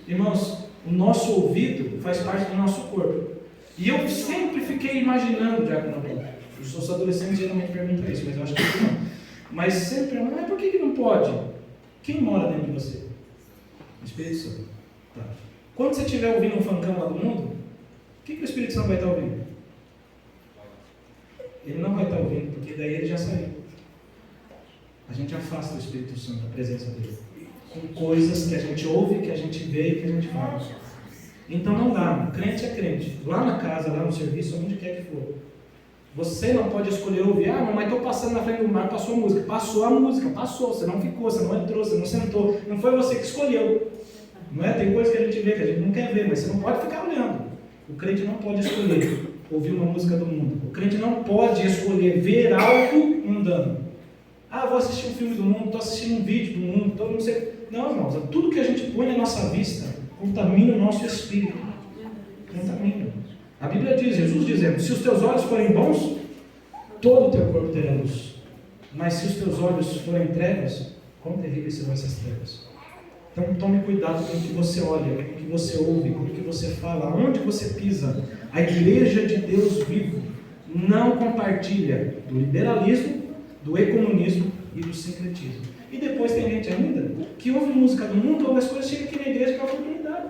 Irmãos, o nosso ouvido faz parte do nosso corpo. E eu sempre fiquei imaginando, Diácono Antônio. Os adolescentes geralmente perguntam isso, mas eu acho que não. Mas sempre, mas por que não pode? Quem mora dentro de você? O Espírito Santo. Tá. Quando você estiver ouvindo um funkão lá do mundo, o que o Espírito Santo vai estar ouvindo? Ele não vai estar ouvindo, porque daí ele já saiu. A gente afasta o Espírito Santo, a presença dele, com coisas que a gente ouve, que a gente vê e que a gente fala. Então não dá, crente é crente. Lá na casa, lá no serviço, onde quer que for. Você não pode escolher ouvir, mas estou passando na frente do mar, passou a música. Passou a música, passou, você não ficou, você não entrou, você não sentou. Não foi você que escolheu. Não é? Tem coisa que a gente vê, que a gente não quer ver, mas você não pode ficar olhando. O crente não pode escolher ouvir uma música do mundo. O crente não pode escolher ver algo mundano. Vou assistir um filme do mundo, estou assistindo um vídeo do mundo, não sei. Não, irmãos, tudo que a gente põe na nossa vista contamina o nosso espírito. Contamina. A Bíblia diz, Jesus dizendo, se os teus olhos forem bons, todo o teu corpo terá luz. Mas se os teus olhos forem trevas, quão terríveis serão essas trevas? Então tome cuidado com o que você olha, com o que você ouve, com o que você fala, onde você pisa. A igreja de Deus vivo não compartilha do liberalismo, do ecumenismo e do sincretismo. E depois tem gente ainda que ouve música do mundo, ouve as coisas, chega aqui na igreja para a oportunidade.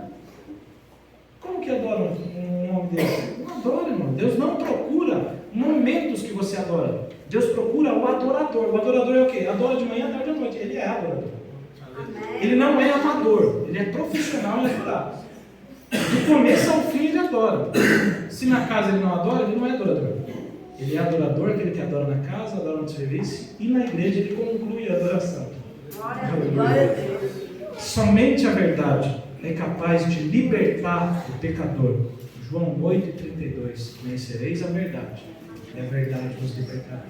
Como que adoram um homem desse? Não adora, irmão. Deus não procura momentos que você adora. Deus procura o adorador. O adorador é o quê? Adora de manhã, tarde à noite. Ele é adorador. Ele não é amador. Ele é profissional em adorar. Do começo ao fim ele adora. Se na casa ele não adora, ele não é adorador. Ele é adorador, aquele que adora na casa, adora no serviço, e na igreja ele conclui a adoração. Glória a Deus. Somente a verdade é capaz de libertar o pecador. João 8,32. Conhecereis a verdade, e a verdade vos libertará.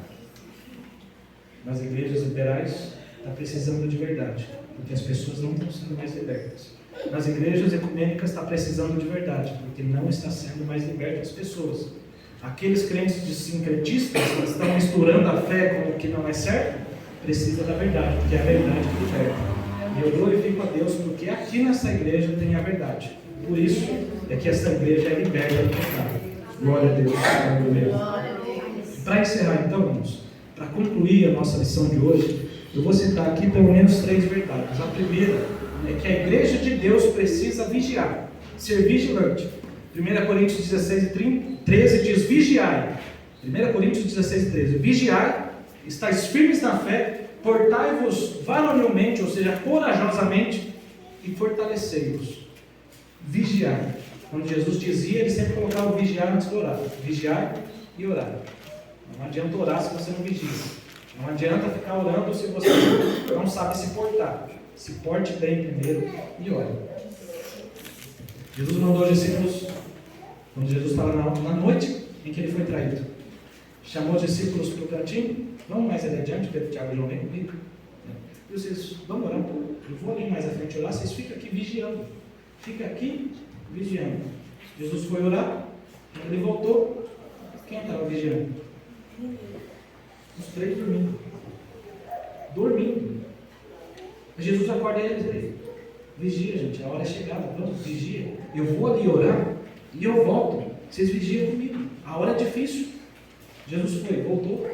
Nas igrejas liberais está precisando de verdade, porque as pessoas não estão sendo mais libertas. nas igrejas ecumênicas está precisando de verdade, porque não está sendo mais liberta as pessoas. Aqueles crentes de sincretistas que estão misturando a fé com o que não é certo, precisa da verdade, porque é a verdade que liberta. E eu glorifico a Deus porque aqui nessa igreja tem a verdade. Por isso é que essa igreja é liberta do pecado. Glória a Deus. Para encerrar então, irmãos, para concluir a nossa lição de hoje, eu vou citar aqui pelo menos 3 verdades. A primeira é que a igreja de Deus precisa vigiar, ser vigilante. 1 Coríntios 16:13 diz: vigiai. 1 Coríntios 16:13: vigiai, estáis firmes na fé, portai-vos varonilmente, ou seja, corajosamente, e fortalecei-vos. Vigiai. Quando Jesus dizia, ele sempre colocava o vigiar antes do orar. Vigiai e orar. Não adianta orar se você não vigia. Não adianta ficar orando se você não sabe se portar. Se porte bem primeiro e ore. Jesus mandou os discípulos, quando Jesus estava na noite em que ele foi traído, chamou os discípulos para o cantinho. Vamos mais adiante, Pedro, Tiago e João, vem comigo. E vocês, vamos orar um pouco. Eu vou ali mais à frente orar, vocês ficam aqui vigiando. Fica aqui vigiando. Jesus foi orar, quando ele voltou, quem estava vigiando? Os 3 dormindo. Jesus acorda eles aí. Vigia, gente, a hora é chegada. Vamos, vigia. Eu vou ali orar e eu volto. Vocês vigiam comigo. A hora é difícil. Jesus foi, voltou,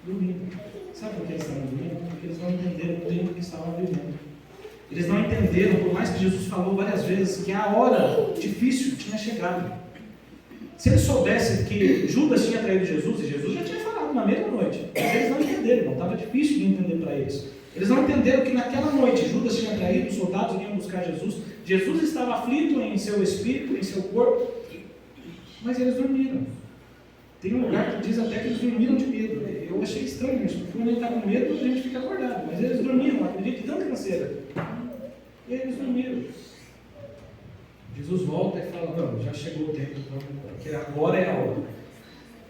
dormindo. Sabe por que eles estavam dormindo? Porque eles não entenderam o tempo que estavam vivendo. Eles não entenderam, por mais que Jesus falou várias vezes, que a hora difícil tinha chegado. Se eles soubessem que Judas tinha traído Jesus, e Jesus já tinha falado na mesma noite, mas eles não entenderam, não estava difícil de entender para eles. Eles não entenderam que naquela noite Judas tinha traído, os soldados iam buscar Jesus, Jesus estava aflito em seu espírito, em seu corpo, mas eles dormiram. Tem um lugar que diz até que eles dormiram de medo. Eu achei estranho isso, porque quando a gente está com medo, a gente fica acordado, mas eles dormiram, acredito, de tanta canseira. E aí eles dormiram. Jesus volta e fala: não, já chegou o tempo, porque agora é a hora.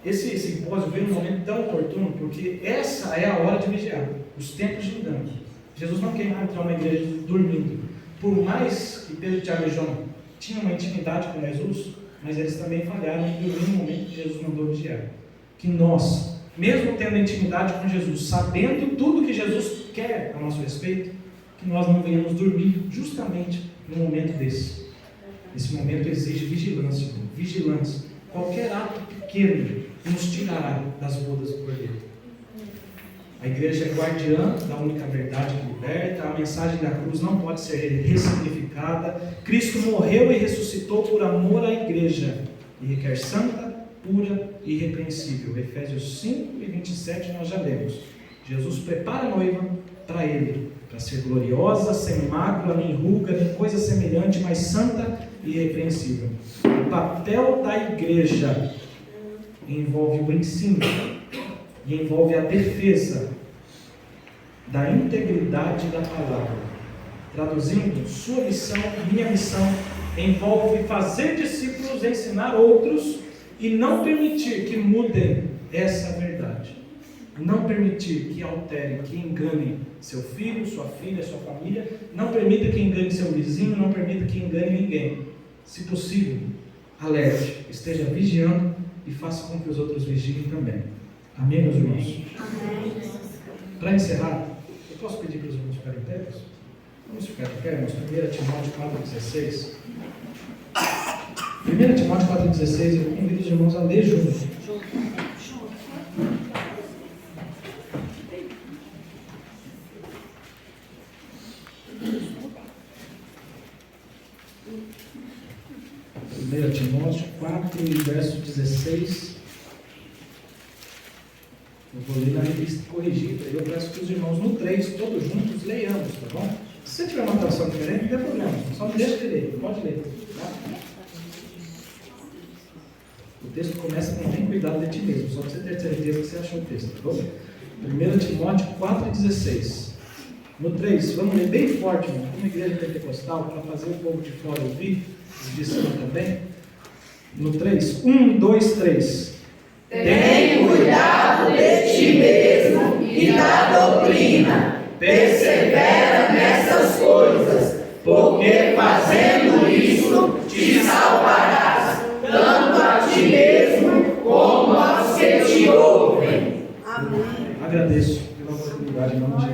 Esse simpósio veio num momento tão oportuno, porque essa é a hora de vigiar, os tempos de engano. Jesus não quer entrar numa igreja dormindo. Por mais que Pedro, Tiago e João tinham uma intimidade com Jesus, mas eles também falharam em dormir no momento que Jesus mandou vigiar. Que nós, mesmo tendo intimidade com Jesus, sabendo tudo que Jesus quer a nosso respeito, que nós não venhamos dormir justamente no momento desse. Esse momento exige vigilância, vigilância. Qualquer ato pequeno nos tirará das bodas do Cordeiro. A igreja é guardiã da única verdade que liberta. A mensagem da cruz não pode ser ressignificada. Cristo morreu e ressuscitou por amor à igreja e requer santa, pura e irrepreensível. Efésios 5:27 nós já lemos. Jesus prepara a noiva para ele, para ser gloriosa, sem mácula, nem ruga, nem coisa semelhante, mas santa e irrepreensível. O papel da igreja envolve o ensino e envolve a defesa da integridade da palavra. Traduzindo, sua missão, minha missão, envolve fazer discípulos, ensinar outros e não permitir que mudem essa verdade. Não permitir que alterem, que enganem seu filho, sua filha, sua família. Não permita que engane seu vizinho, não permita que engane ninguém. Se possível, alerte, esteja vigiando e faça com que os outros vigiem também. Amém, meus irmãos? Para encerrar, eu posso pedir para os irmãos ficarem em pé? Vamos ficar em pé, irmãos. 1 Timóteo 4,16. 1 Timóteo 4,16, eu convido os irmãos a ler juntos. Timóteo 4, verso 16. Eu vou ler na revista corrigida. Eu peço que os irmãos no 3, todos juntos, leiamos, tá bom? Se você tiver uma tradução diferente, não tem problema. Só me deixa de ler, pode ler. Tá? O texto começa com "tem cuidado de ti mesmo", só para você ter certeza que você achou o texto, tá bom? 1 Timóteo 4,16. No 3, vamos ler bem forte, irmão, como igreja pentecostal, para fazer o povo de fora ouvir, os de cima também. No 3, 1, 2, 3. Tem cuidado de ti mesmo e da doutrina, persevera nessas coisas, porque fazendo isso te salvarás, tanto a ti mesmo como aos que te ouvem. Agradeço pela oportunidade em nome de